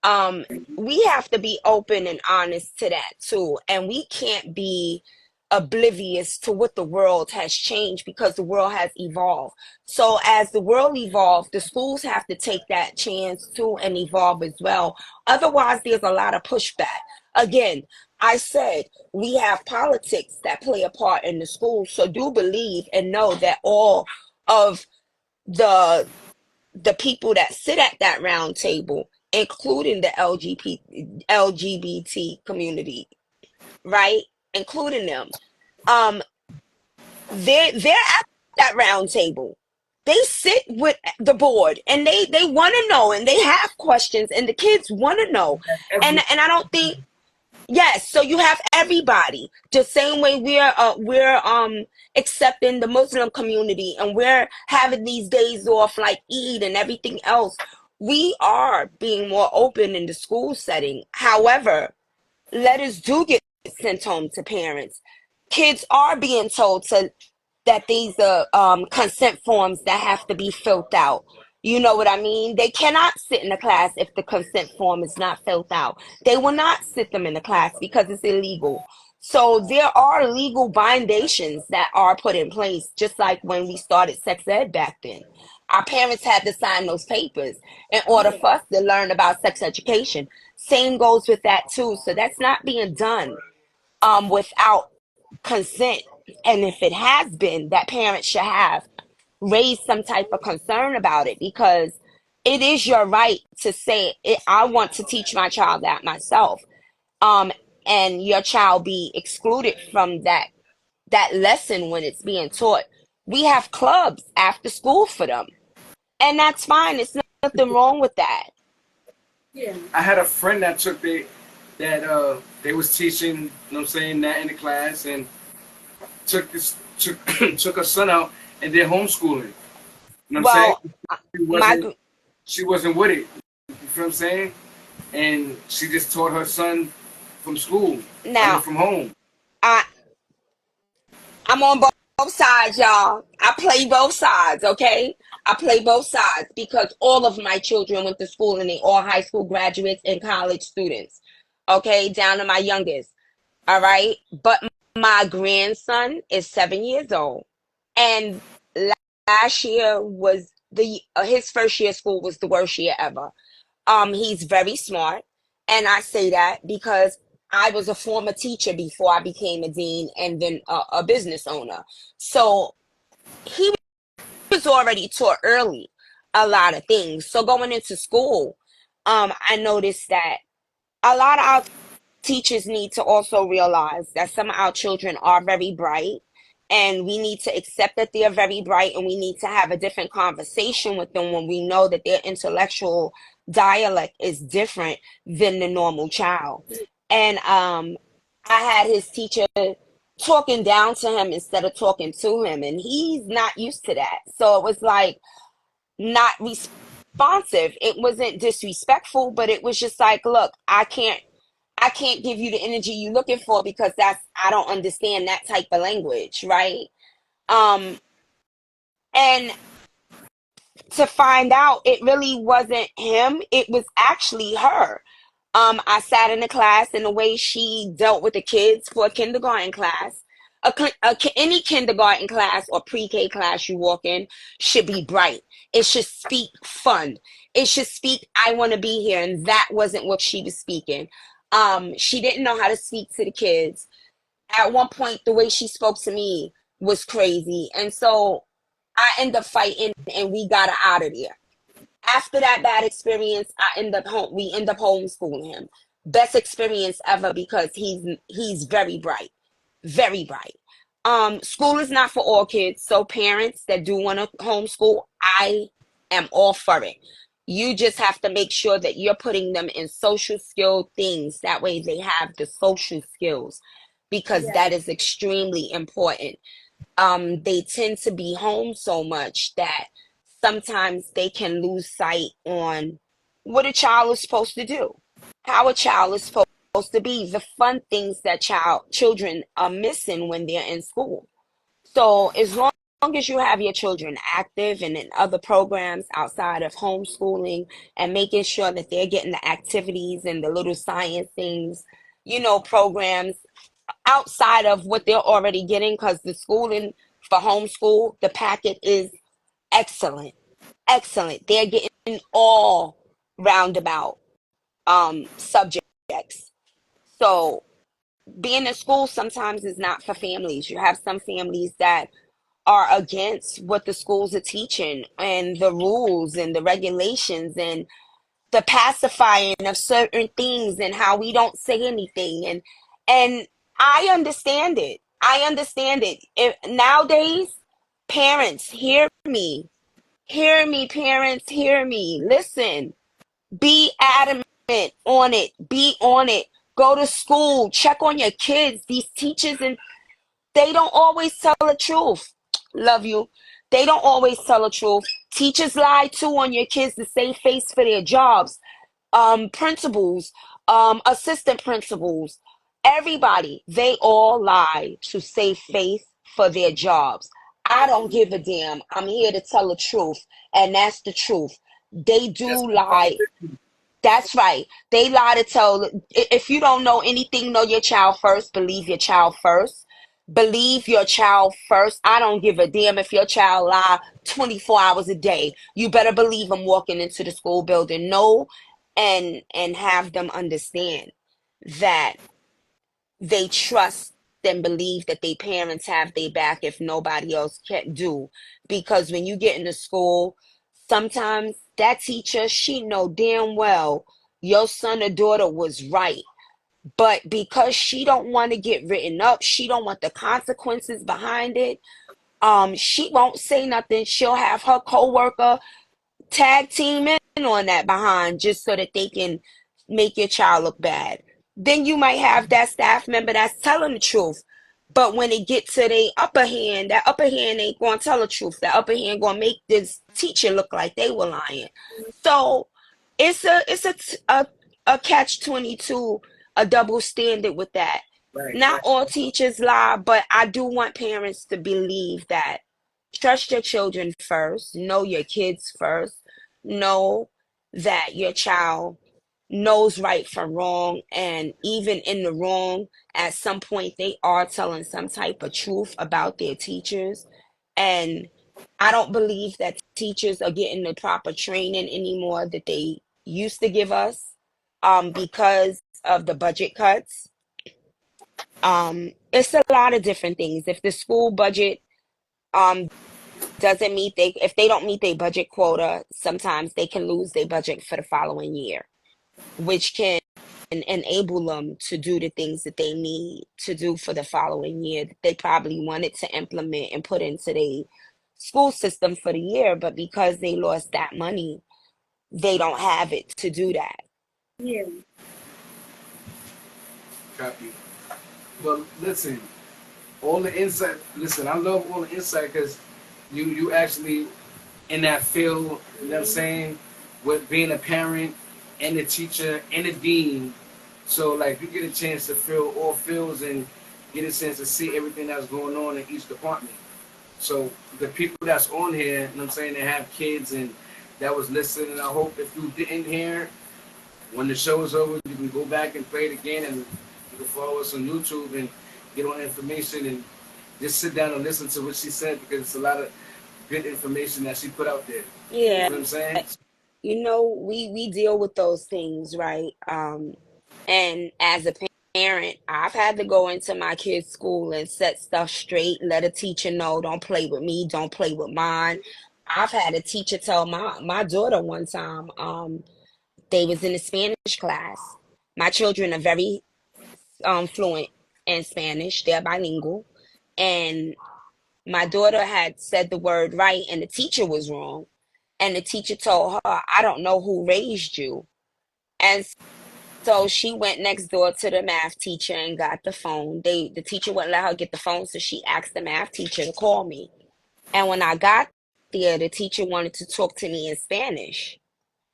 um we have to be open and honest to that too, and we can't be oblivious to what the world has changed, because the world has evolved. So as the world evolves, the schools have to take that chance too and evolve as well. Otherwise there's a lot of pushback. Again, I said we have politics that play a part in the schools, so do believe and know that all of the people that sit at that round table, including the LGBT community, right? Including them, um, they're at that round table. They sit with the board and they want to know, and they have questions, and the kids want to know. And I don't think. Yes, so you have everybody. The same way we're accepting the Muslim community, and we're having these days off like Eid and everything else. We are being more open in the school setting. However, letters do get sent home to parents. Kids are being told that these are consent forms that have to be filled out. You know what I mean? They cannot sit in the class if the consent form is not filled out. They will not sit them in the class because it's illegal. So there are legal bindations that are put in place, just like when we started sex ed back then. Our parents had to sign those papers in order for us to learn about sex education. Same goes with that too. So that's not being done without consent. And if it has been, that parents should have raised some type of concern about it, because it is your right to say it. I want to teach my child that myself. Um, and your child be excluded from that lesson when it's being taught. We have clubs after school for them, and that's fine. It's nothing wrong with that. Yeah. I had a friend that they was teaching, you know what I'm saying, that in the class, and took her son out and did homeschooling. You know what I'm saying? She wasn't with it. You feel what I'm saying? And she just taught her son from school, from home. I'm on both sides, y'all. I play both sides, okay? I play both sides because all of my children went to school, and they all high school graduates and college students, okay? Down to my youngest, all right? But my grandson is 7 years old, and last year was his first year of school was the worst year ever. He's very smart, and I say that because I was a former teacher before I became a dean, and then a business owner. So he was already taught early a lot of things. So going into school, I noticed that a lot of our teachers need to also realize that some of our children are very bright, and we need to accept that they're very bright, and we need to have a different conversation with them when we know that their intellectual dialect is different than the normal child. And I had his teacher talking down to him instead of talking to him, and he's not used to that. So it was like not responsive. It wasn't disrespectful, but it was just like, look, I can't give you the energy you're looking for, because I don't understand that type of language, right? Um, and to find out, it really wasn't him. It was actually her. I sat in the class, and the way she dealt with the kids for a kindergarten class, any kindergarten class or pre-K class you walk in should be bright. It should speak fun. It should speak, I want to be here. And that wasn't what she was speaking. She didn't know how to speak to the kids. At one point, the way she spoke to me was crazy. And so I ended up fighting, and we got her out of there. After that bad experience, we end up homeschooling him. Best experience ever, because he's very bright. Very bright. School is not for all kids. So parents that do want to homeschool, I am all for it. You just have to make sure that you're putting them in social skill things. That way they have the social skills, because Yeah. that is extremely important. They tend to be home so much that sometimes they can lose sight on what a child is supposed to do, how a child is supposed to be, the fun things that children are missing when they're in school. So as long as you have your children active and in other programs outside of homeschooling, and making sure that they're getting the activities and the little science things, programs outside of what they're already getting, because the schooling for homeschool, the packet is excellent. Excellent. They're getting all roundabout subjects. So being in school sometimes is not for families. You have some families that are against what the schools are teaching and the rules and the regulations and the pacifying of certain things and how we don't say anything, and I understand it. I understand it. If nowadays, parents, hear me, parents, hear me. Listen, be adamant on it. Be on it. Go to school. Check on your kids. These teachers, and they don't always tell the truth. Love you. They don't always tell the truth. Teachers lie too on your kids to save face for their jobs. Principals, assistant principals, everybody, they all lie to save face for their jobs. I don't give a damn. I'm here to tell the truth, and that's the truth. They That's do my lie. That's right. They lie to tell. If you don't know anything, know your child first. Believe your child first. Believe your child first. I don't give a damn if your child lie 24 hours a day. You better believe them walking into the school building. Know and have them understand that they trust and believe that their parents have their back if nobody else can do. Because when you get into school, sometimes that teacher, she know damn well your son or daughter was right. But because she don't want to get written up, she don't want the consequences behind it. She won't say nothing. She'll have her coworker tag team in on that behind, just so that they can make your child look bad. Then you might have that staff member that's telling the truth. But when it gets to the upper hand, that upper hand ain't going to tell the truth. That upper hand going to make this teacher look like they were lying. So it's a catch 22, a double standard with that. right, Not right. all teachers lie, but I do want parents to believe that. Trust your children first. Know your kids first. Know that your child knows right from wrong. And even in the wrong, at some point, they are telling some type of truth about their teachers. And I don't believe that teachers are getting the proper training anymore that they used to give us, because of the budget cuts. It's a lot of different things. If the school budget um, doesn't meet they if they don't meet their budget quota, sometimes they can lose their budget for the following year, which can enable them to do the things that they need to do for the following year that they probably wanted to implement and put into the school system for the year, but because they lost that money, they don't have it to do that. Yeah. Copy. Well, listen, all the insight. Listen, I love all the insight because you actually in that field. You know what I'm saying? With being a parent and a teacher and a dean, so like you get a chance to feel all fields and get a chance to see everything that's going on in each department. So the people that's on here, you know what I'm saying, they have kids and that was listening. I hope if you didn't hear, when the show is over, you can go back and play it again, and you can follow us on YouTube and get all information and just sit down and listen to what she said, because it's a lot of good information that she put out there. You know Yeah, what I'm saying? we deal with those things, right? And as a parent, I've had to go into my kids' school and set stuff straight, let a teacher know, don't play with me, don't play with mine. I've had a teacher tell my daughter one time, they was in a Spanish class. My children are very fluent in Spanish. They're bilingual. And my daughter had said the word right and the teacher was wrong. And the teacher told her, I don't know who raised you. And so she went next door to the math teacher and got the phone. The teacher wouldn't let her get the phone, so she asked the math teacher to call me. And when I got there, the teacher wanted to talk to me in Spanish.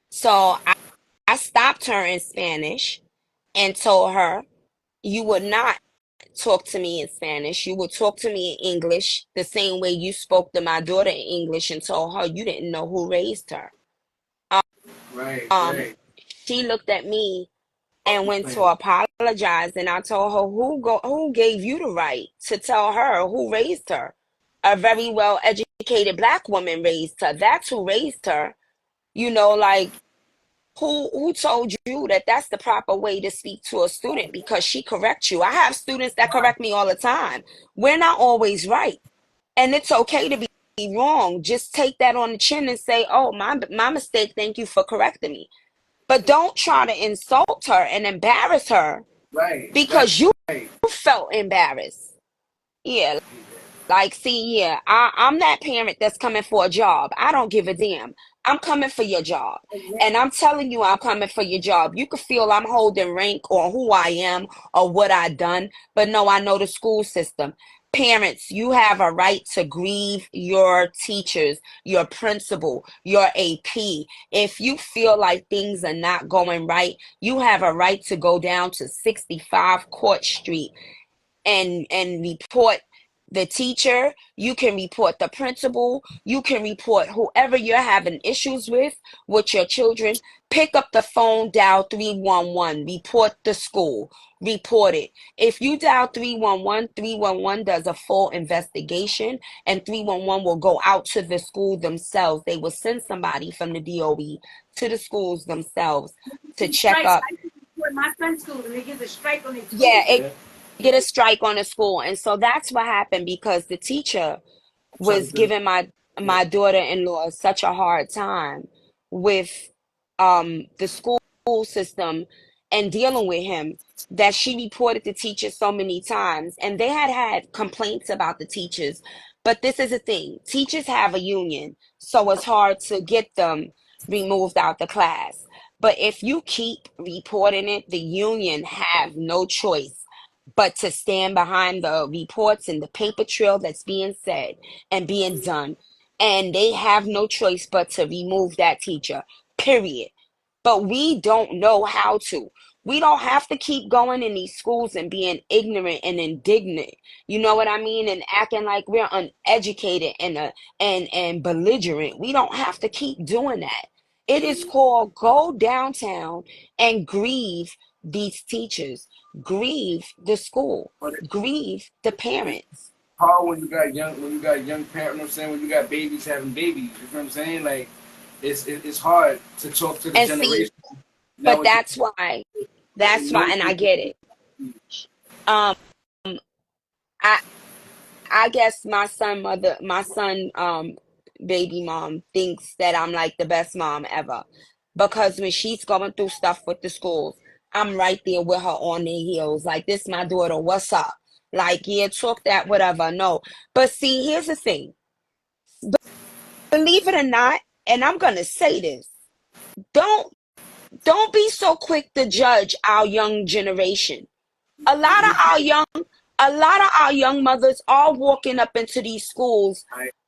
So I stopped her in Spanish and told her, you would not talk to me in Spanish. You would talk to me in English the same way you spoke to my daughter in English, and told her you didn't know who raised her. Right, Um, right. she looked at me and went to apologize, and I told her, who gave you the right to tell her who raised her? A very well educated black woman raised her. That's who raised her. You know, like, who told you that that's the proper way to speak to a student because she corrects you? I have students that correct me all the time. We're not always right, and it's okay to be wrong. Just take that on the chin and say, oh, my mistake, thank you for correcting me. But don't try to insult her and embarrass her Right, right, because you right. felt embarrassed. Yeah, like, see, yeah, I'm that parent that's coming for a job. I don't give a damn. I'm coming for your job. And I'm telling you, I'm coming for your job. You could feel I'm holding rank or who I am or what I done, but no, I know the school system. Parents, you have a right to grieve your teachers, your principal, your AP. If you feel like things are not going right, you have a right to go down to 65 Court Street and report the teacher. You can report the principal. You can report whoever you're having issues with your children. Pick up the phone, dial 311, report the school, report it. If you dial 311, 311 does a full investigation, and 311 will go out to the school themselves. They will send somebody from the DOE to the schools themselves to check up. My son's school, and they give a strike on their school. Yeah, it get a strike on the school. And so that's what happened because the teacher was giving my daughter-in-law such a hard time with the school system and dealing with him, that she reported the teacher so many times, and they had complaints about the teachers. But this is the thing, teachers have a union, so it's hard to get them removed out the class. But if you keep reporting it, the union have no choice but to stand behind the reports and the paper trail that's being said and being done. And they have no choice but to remove that teacher, period. But we don't know how to. We don't have to keep going in these schools and being ignorant and indignant. You know what I mean? And acting like we're uneducated and belligerent. We don't have to keep doing that. It is called go downtown and grieve these teachers, grieve the school, But grieve the it's parents. hard when you got young parents. You know what I'm saying? When you got babies having babies, you know what I'm saying? Like it's hard to talk to the And see, generation but nowadays. that's why, and I get it. Um, I I guess my son baby mom thinks that I'm like the best mom ever. Because when she's going through stuff with the schools, I'm right there with her on their heels. Like, this my daughter, what's up? Like, yeah, talk that, whatever. No. But see, here's the thing. Believe it or not, and I'm gonna say this, don't don't be so quick to judge our young generation. A lot of our young a lot of our young mothers are walking up into these schools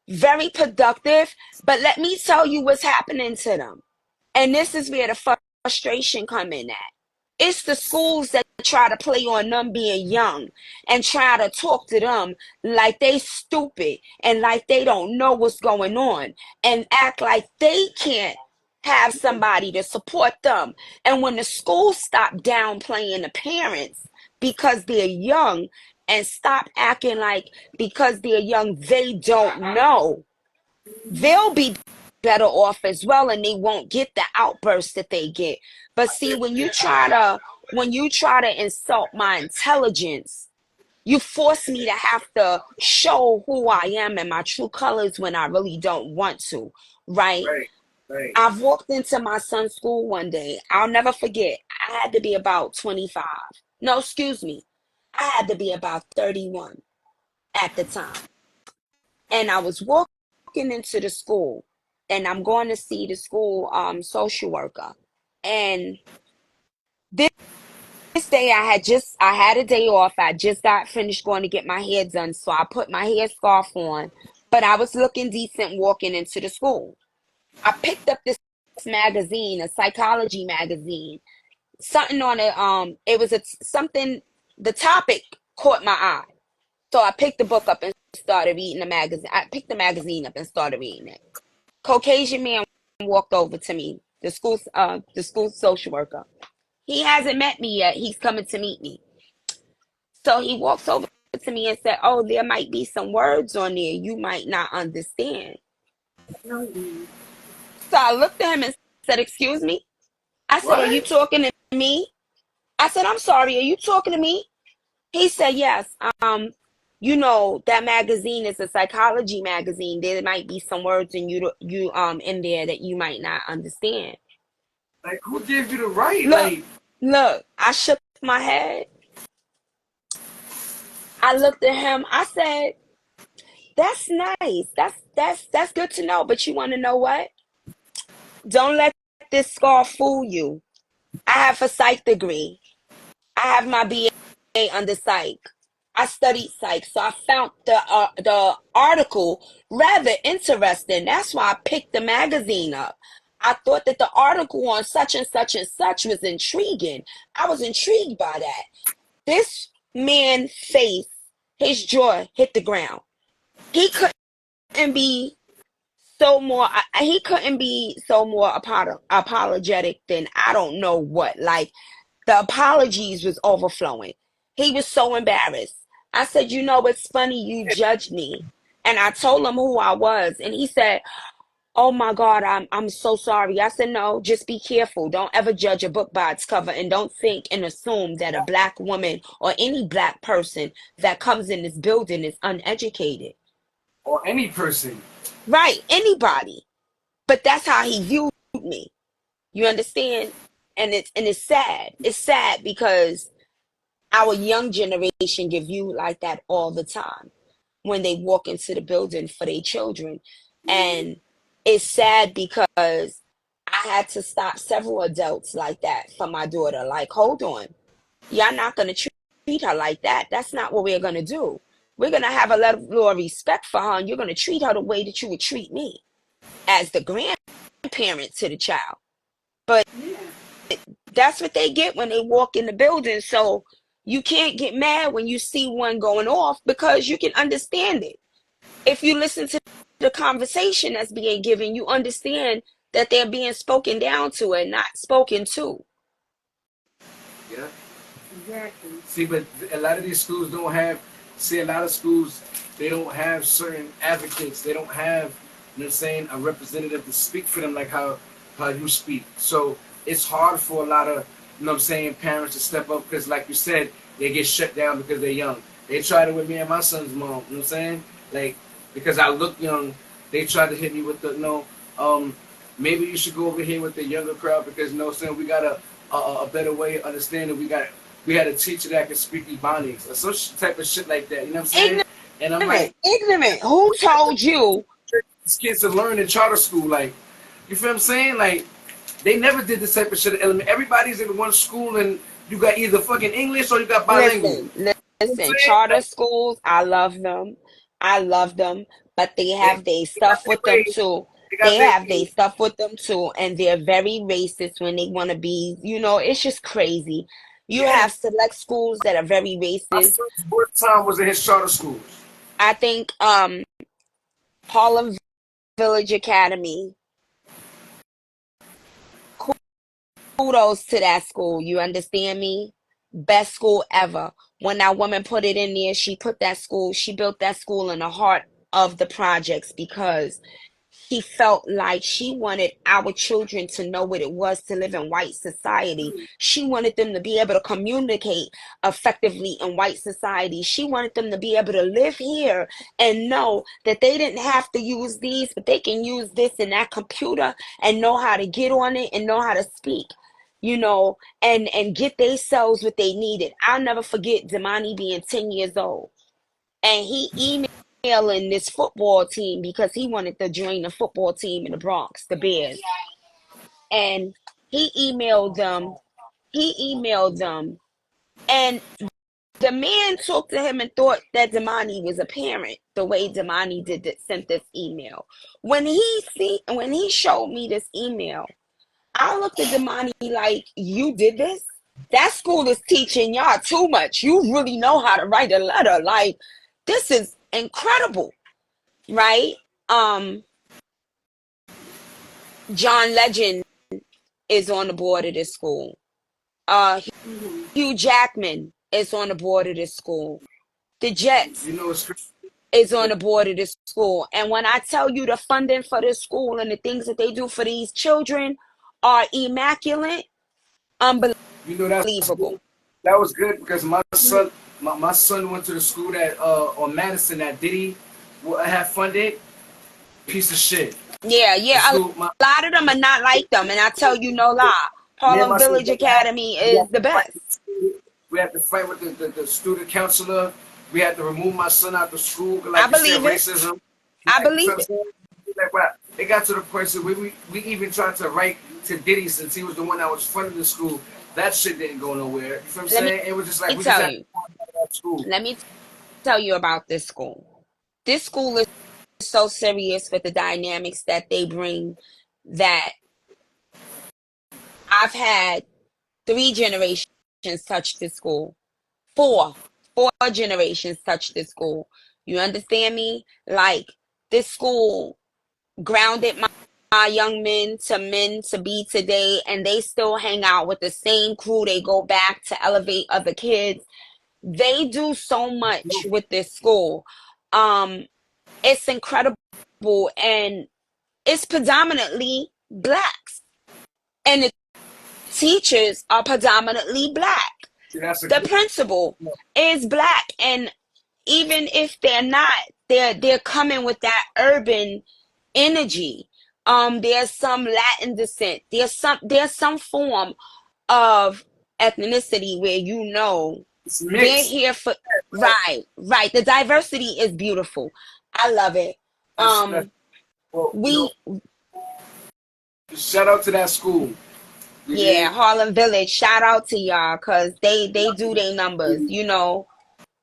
very productive, but let me tell you what's happening to them. And this is where the frustration come in at. It's the schools that try to play on them being young and try to talk to them like they stupid and like they don't know what's going on and act like they can't have somebody to support them. And when the schools stop downplaying the parents because they're young and stop acting like because they're young they don't know, they'll be better off as well, and they won't get the outbursts that they get. But see, when you try to insult my intelligence, you force me to have to show who I am and my true colors when I really don't want to, right? Right, right. I've walked into my son's school one day. I'll never forget. I had to be about 25. No, excuse me. I had to be about 31 at the time. And I was walking into the school, and I'm going to see the school social worker. And this day I had a day off. I just got finished going to get my hair done. So I put my hair scarf on, but I was looking decent walking into the school. I picked up this magazine, a psychology magazine. Something on it, it was something, the topic caught my eye. So I picked the book up and started reading the magazine. I picked the magazine up and started reading it. Caucasian man walked over to me, the school social worker. He hasn't met me yet. He's coming to meet me. So he walks over to me and said, "Oh, there might be some words on there you might not understand." So I looked at him and said, "Excuse me?" I said, "Are you talking to me?" I said, "I'm sorry, are you talking to me?" He said, "Yes. That magazine is a psychology magazine. There might be some words in in there that you might not understand." Like, who gave you the right? Look, I shook my head. I looked at him. I said, "That's nice. That's good to know. But you want to know what? Don't let this scarf fool you. I have a psych degree. I have my BA under psych. I studied psych, so I found the article rather interesting. That's why I picked the magazine up. I thought that the article on such and such and such was intriguing. I was intrigued by that. This man's face, his jaw hit the ground. He couldn't be he couldn't be so more apologetic than I don't know what. Like, the apologies was overflowing. He was so embarrassed. I said, "It's funny you judged me." And I told him who I was. And he said, "Oh my God, I'm so sorry." I said, "No, just be careful. Don't ever judge a book by its cover, and don't think and assume that a black woman or any black person that comes in this building is uneducated." Or any person. Right, anybody. But that's how he viewed me. You understand? And it's sad. It's sad because our young generation give you like that all the time when they walk into the building for their children. And it's sad because I had to stop several adults like that for my daughter. Like, hold on. Y'all not going to treat her like that. That's not what we're going to do. We're going to have a level of respect for her, and you're going to treat her the way that you would treat me as the grandparent to the child. But that's what they get when they walk in the building. So you can't get mad when you see one going off, because you can understand it. If you listen to the conversation that's being given, you understand that they're being spoken down to and not spoken to. Yeah. Exactly. See, but a lot of these schools don't have, a lot of schools, they don't have certain advocates. They don't have, a representative to speak for them like how you speak. So it's hard for a lot of, parents to step up, because like you said, they get shut down because they're young. They tried it with me and my son's mom, Like, because I look young, they tried to hit me with the, maybe you should go over here with the younger crowd, because, we got a better way of understanding. We had a teacher that could speak Ebonics or some type of shit like that. You know what I'm saying? And I'm like, ignorant. Who told you? These kids to learn in charter school, like, you feel what I'm saying? Like, they never did this type of shit at elementary. Everybody's in one school, and you got either fucking English or you got bilingual. Listen, charter schools, I love them. But they have their stuff with them too. They have their stuff with them too, and they're very racist when they want to be. It's just crazy. You have select schools that are very racist. What time was in his charter schools? I think Harlem Village Academy. Kudos to that school. You understand me? Best school ever. When that woman put it in there, she built that school in the heart of the projects, because she felt like she wanted our children to know what it was to live in white society. She wanted them to be able to communicate effectively in white society. She wanted them to be able to live here and know that they didn't have to use these, but they can use this and that computer and know how to get on it and know how to speak, and get themselves what they needed. I'll never forget Damani being 10 years old. And he emailed emailing this football team because he wanted to join the football team in the Bronx, the Bears. And he emailed them. He emailed them. And the man talked to him and thought that Damani was a parent, the way Damani sent this email. When he showed me this email, I looked at Damani like, you did this? That school is teaching y'all too much. You really know how to write a letter. Like, this is incredible, right? John Legend is on the board of this school. Hugh Jackman is on the board of this school. The Jets is on the board of this school. And when I tell you the funding for this school and the things that they do for these children are immaculate, unbelievable. That was good because my son went to the school that on Madison that Diddy had funded. Piece of shit. Yeah. A lot of them are not like them, and I tell you no lie. Harlem Village Academy is the best. We had to fight with the student counselor. We had to remove my son out of school. I believe it. Racism. I believe it. It got to the point where we even tried to write to Diddy since he was the one that was funding the school. That shit didn't go nowhere. You feel what I'm saying? It was just like we just had to that school. Let me tell you about this school. This school is so serious with the dynamics that they bring that I've had 3 generations touch this school. 4 generations touch this school. You understand me? Like, this school grounded my young men to be today, and they still hang out with the same crew. They go back to elevate other kids. They do so much with this school. It's incredible, and it's predominantly blacks, and the teachers are predominantly black. The principal is black, and even if they're not, they're coming with that urban energy. There's some Latin descent. There's some form of ethnicity where they're here for right. The diversity is beautiful. I love it. Shout out to that school. Yeah, Harlem Village. Shout out to y'all because they do their numbers.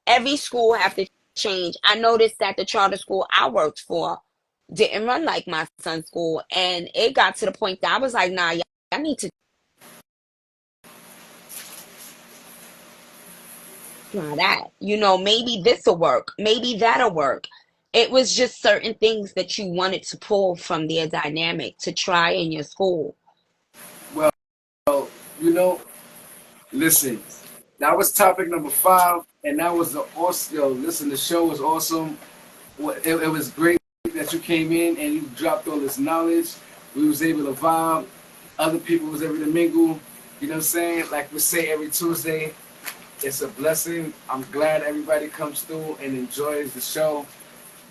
Every school have to change. I noticed that the charter school I worked for didn't run like my son's school, and it got to the point that I was like, nah, I need to try that. Maybe this will work. Maybe that'll work. It was just certain things that you wanted to pull from their dynamic to try in your school. Well, listen, that was topic number 5, and that was listen, the show was awesome. It was great that you came in and you dropped all this knowledge. We was able to vibe. Other people was able to mingle. You know what I'm saying? Like we say every Tuesday, it's a blessing. I'm glad everybody comes through and enjoys the show.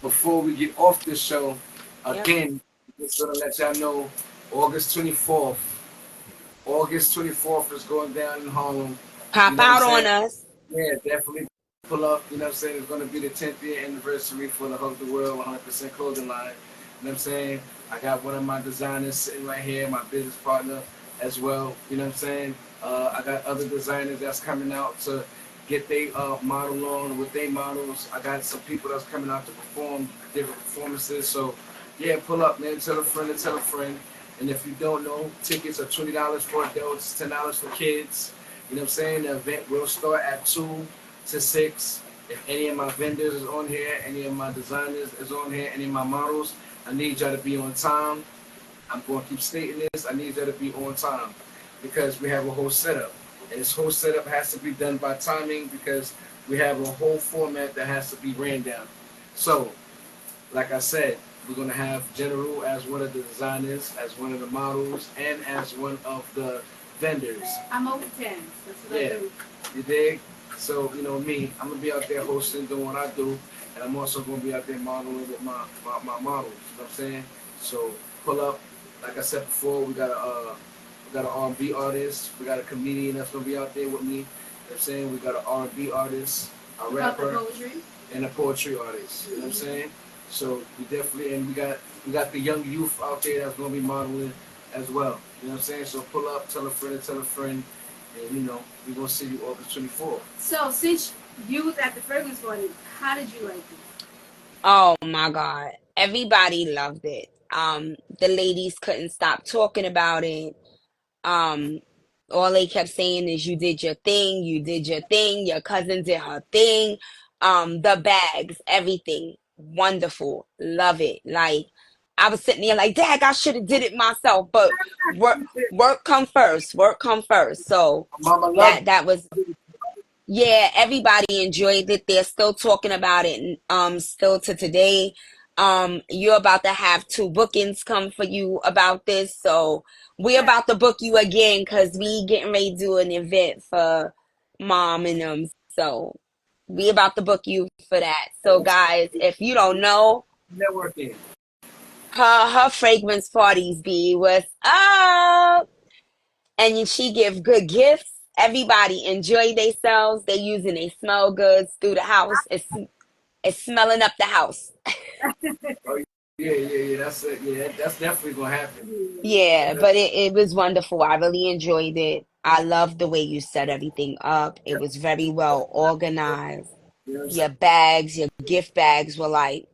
Before we get off the show, again, just gonna let y'all know, August 24th is going down in Harlem. Pop out on us. Yeah, definitely pull up. You know what I'm saying? It's going to be the 10th year anniversary for the Hug the World 100% clothing line. You know what I'm saying? I got one of my designers sitting right here, my business partner as well. You know what I'm saying? I got other designers that's coming out to get their model on with their models. I got some people that's coming out to perform different performances. So, yeah, pull up, man. Tell a friend to tell a friend. And if you don't know, tickets are $20 for adults, $10 for kids. You know what I'm saying? The event will start at 2 to 6. If any of my vendors is on here, any of my designers is on here, any of my models, I need y'all to be on time. I'm going to keep stating this. I need y'all to be on time because we have a whole setup. And this whole setup has to be done by timing because we have a whole format that has to be ran down. So, like I said, we're going to have General as one of the designers, as one of the models, and as one of the vendors. I'm over 10. That's what I do. You dig? So, me, I'm going to be out there hosting, doing what I do, and I'm also going to be out there modeling with my models. You know what I'm saying? So, pull up. Like I said before, we got an R&B artist. We got a comedian that's going to be out there with me. You know what I'm saying? We got an R&B artist, a rapper. Poetry? and a poetry artist. You know what I'm saying? So we definitely, and we got the young youth out there that's gonna be modeling as well. You know what I'm saying? So pull up, tell a friend, and you know we're gonna see you August 24th. So since you was at the fragrance party, how did you like it? Oh my God. Everybody loved it. The ladies couldn't stop talking about it. Um, all they kept saying is you did your thing, you did your thing, your cousin did her thing. The bags, everything. Wonderful. Love it. Like I was sitting there like, Dad, I should have did it myself, but work come first. Work come first. So Mama love that was yeah, everybody enjoyed it. They're still talking about it, still to today. You're about to have two bookings come for you about this, so we're about to book you again because we getting ready to do an event for mom and them. So we about to book you for that. So guys, if you don't know, networking. her fragrance parties be what's up, and she give good gifts. Everybody enjoy themselves. They using they smell goods through the house. It's smelling up the house. Oh yeah. That's it. Yeah, that's definitely gonna happen. Yeah, but it was wonderful. I really enjoyed it. I loved the way you set everything up. It was very well organized. You know what I'm Your bags, your gift bags were like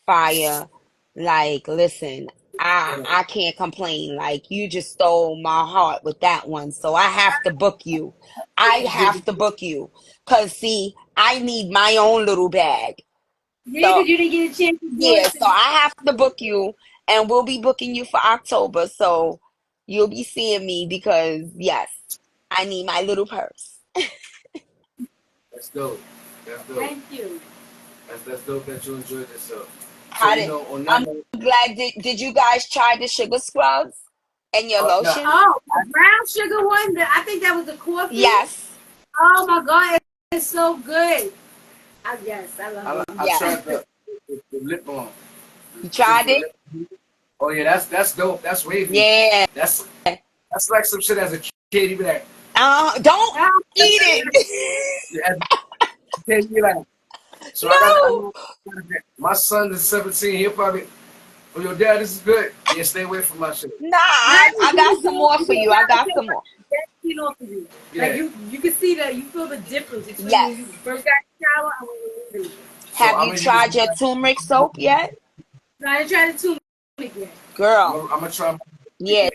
fire. Like, listen, saying? I can't complain. Like, you just stole my heart with that one. So I have to book you. I have to book you. Cause see, I need my own little bag. Yeah, So because you didn't get a chance to do yeah, it. so I have to book you, and we'll be booking you for October. So you'll be seeing me because yes, I need my little purse. That's dope. That's dope. Thank you. That's dope that you enjoyed yourself. So How you did know, on that I'm note, glad did you guys try the sugar scrubs and your nah, lotion? Oh, the brown sugar one. I think that was the coffee. Yes. Oh my God, it's so good. Yes, I love it. I Yes. tried the lip balm. You Just tried the it? lip. Oh yeah, that's dope. That's wavy. Yeah. That's like some shit as a kid. You be like, Don't Ah, eat it. as a kid, you be like. So I No. know my son is 17. He'll probably, oh your dad, this is good. Yeah, stay away from my shit. Nah, nice. I got some more for you. I got some more. Skin off of you. Yeah. Like you can see you feel the difference between Yes. when you first got in the shower and when you're leaving. So Have I'm you gonna tried use your turmeric soap yet? So I didn't try the turmeric yet. Girl, I'm gonna try. yeah,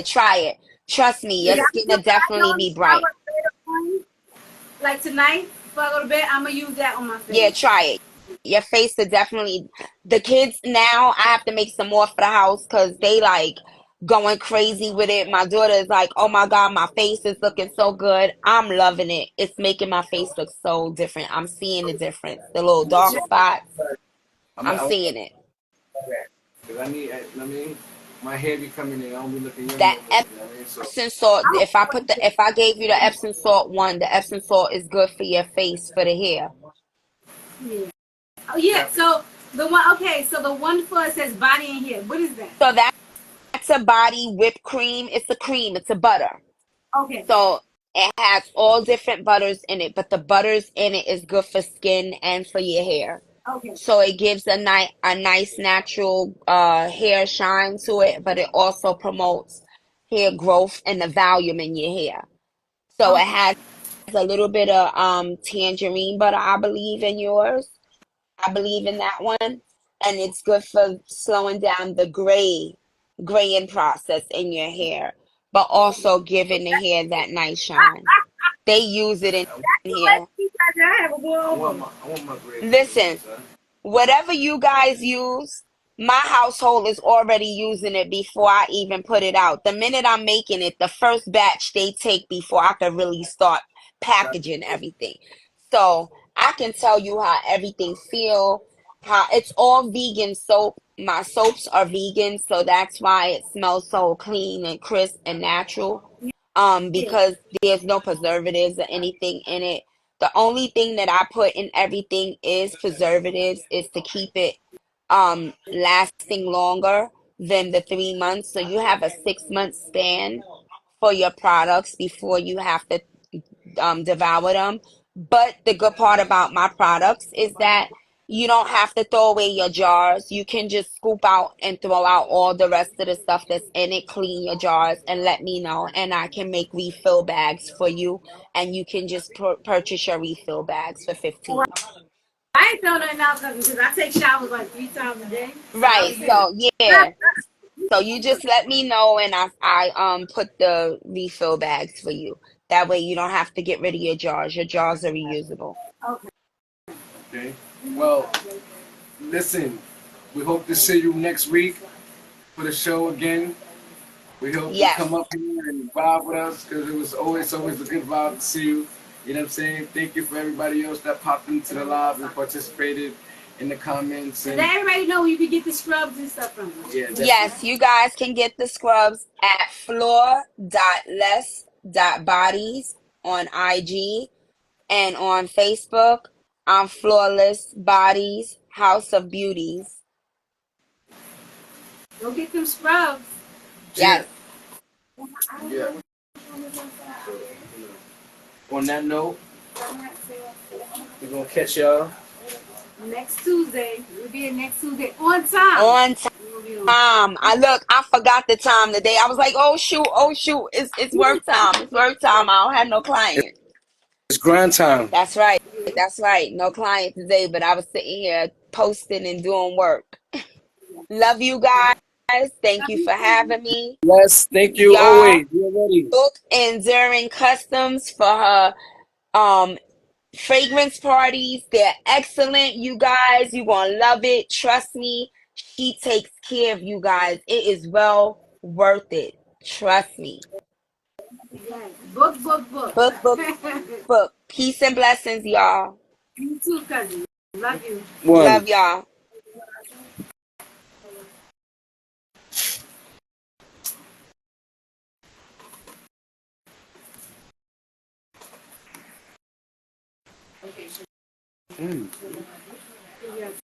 try it. Trust me, your Yeah, skin will definitely be bright. like tonight, before I go to bed, I'm gonna use that on my face. Yeah, try it. Your face will definitely. The kids now, I have to make some more for the house because they like going crazy with it. My daughter is like, "Oh my God, my face is looking so good. I'm loving it. It's making my face look so different. I'm seeing the difference. The little dark spots. I'm seeing it. Because I mean, my hair be coming in. I don't be looking young. That You know what I mean? So Epsom salt. If I gave you the Epsom salt one, the Epsom salt is good for your face for the hair. Yeah. Oh yeah. So the one. Okay. So the one for it says body and hair. What is that? So that's a body whipped cream. It's a cream. It's a butter. Okay. So it has all different butters in it, but the butters in it is good for skin and for your hair. Okay. So it gives a nice natural hair shine to it, but it also promotes hair growth and the volume in your hair. So it Okay. has a little bit of tangerine butter, I believe, in yours. I believe in that one. And it's good for slowing down the graying process in your hair, but also giving the hair that nice shine. They use it in here. I have a boy over. I want my grades. Listen, whatever you guys use, my household is already using it before I even put it out. The minute I'm making it, the first batch they take before I can really start packaging everything. So I can tell you how everything feel, how it's all vegan soap. My soaps are vegan, so that's why it smells so clean and crisp and natural. Because there's no preservatives or anything in it. The only thing that I put in everything is preservatives is to keep it lasting longer than the 3 months. So you have a 6 month span for your products before you have to devour them. But the good part about my products is that you don't have to throw away your jars. You can just scoop out and throw out all the rest of the stuff that's in it, clean your jars, and let me know. And I can make refill bags for you. And you can just purchase your refill bags for 15. I ain't throwing nothing out because I take showers like 3 times a day. So I Right. was good. So yeah. So you just let me know and I put the refill bags for you. That way you don't have to get rid of your jars. Your jars are reusable. Okay. Okay. Well, listen, we hope to see you next week for the show again. We hope you Yes. come up here and vibe with us because it was always a good vibe to see you. You know what I'm saying? Thank you for everybody else that popped into the live and participated in the comments. And And let everybody know where you can get the scrubs and stuff from. yeah, definitely. Yes, you guys can get the scrubs at floor.less.bodies on IG and on Facebook. I'm Flawless Bodies, House of Beauties. Go get them scrubs. Yeah. Yes. Yeah. On that note, we're going to catch y'all Next Tuesday. We'll be in next Tuesday on time. On time. I forgot the time today. I was like, oh shoot, it's work time. It's work time. I don't have no client. It's grind time. That's right. That's right. No client today, but I was sitting here posting and doing work. Love you guys. Thank you for having me. Yes, thank you Y'all always. You're ready. book Enduring Customs for her um fragrance parties. They're excellent, you guys. You're gonna love it. Trust me. She takes care of you guys. It is well worth it. Trust me. Yes. Book, book, book. Book, book, book. Peace and blessings, y'all. You too, cousin. Love you. One. Love y'all. Okay.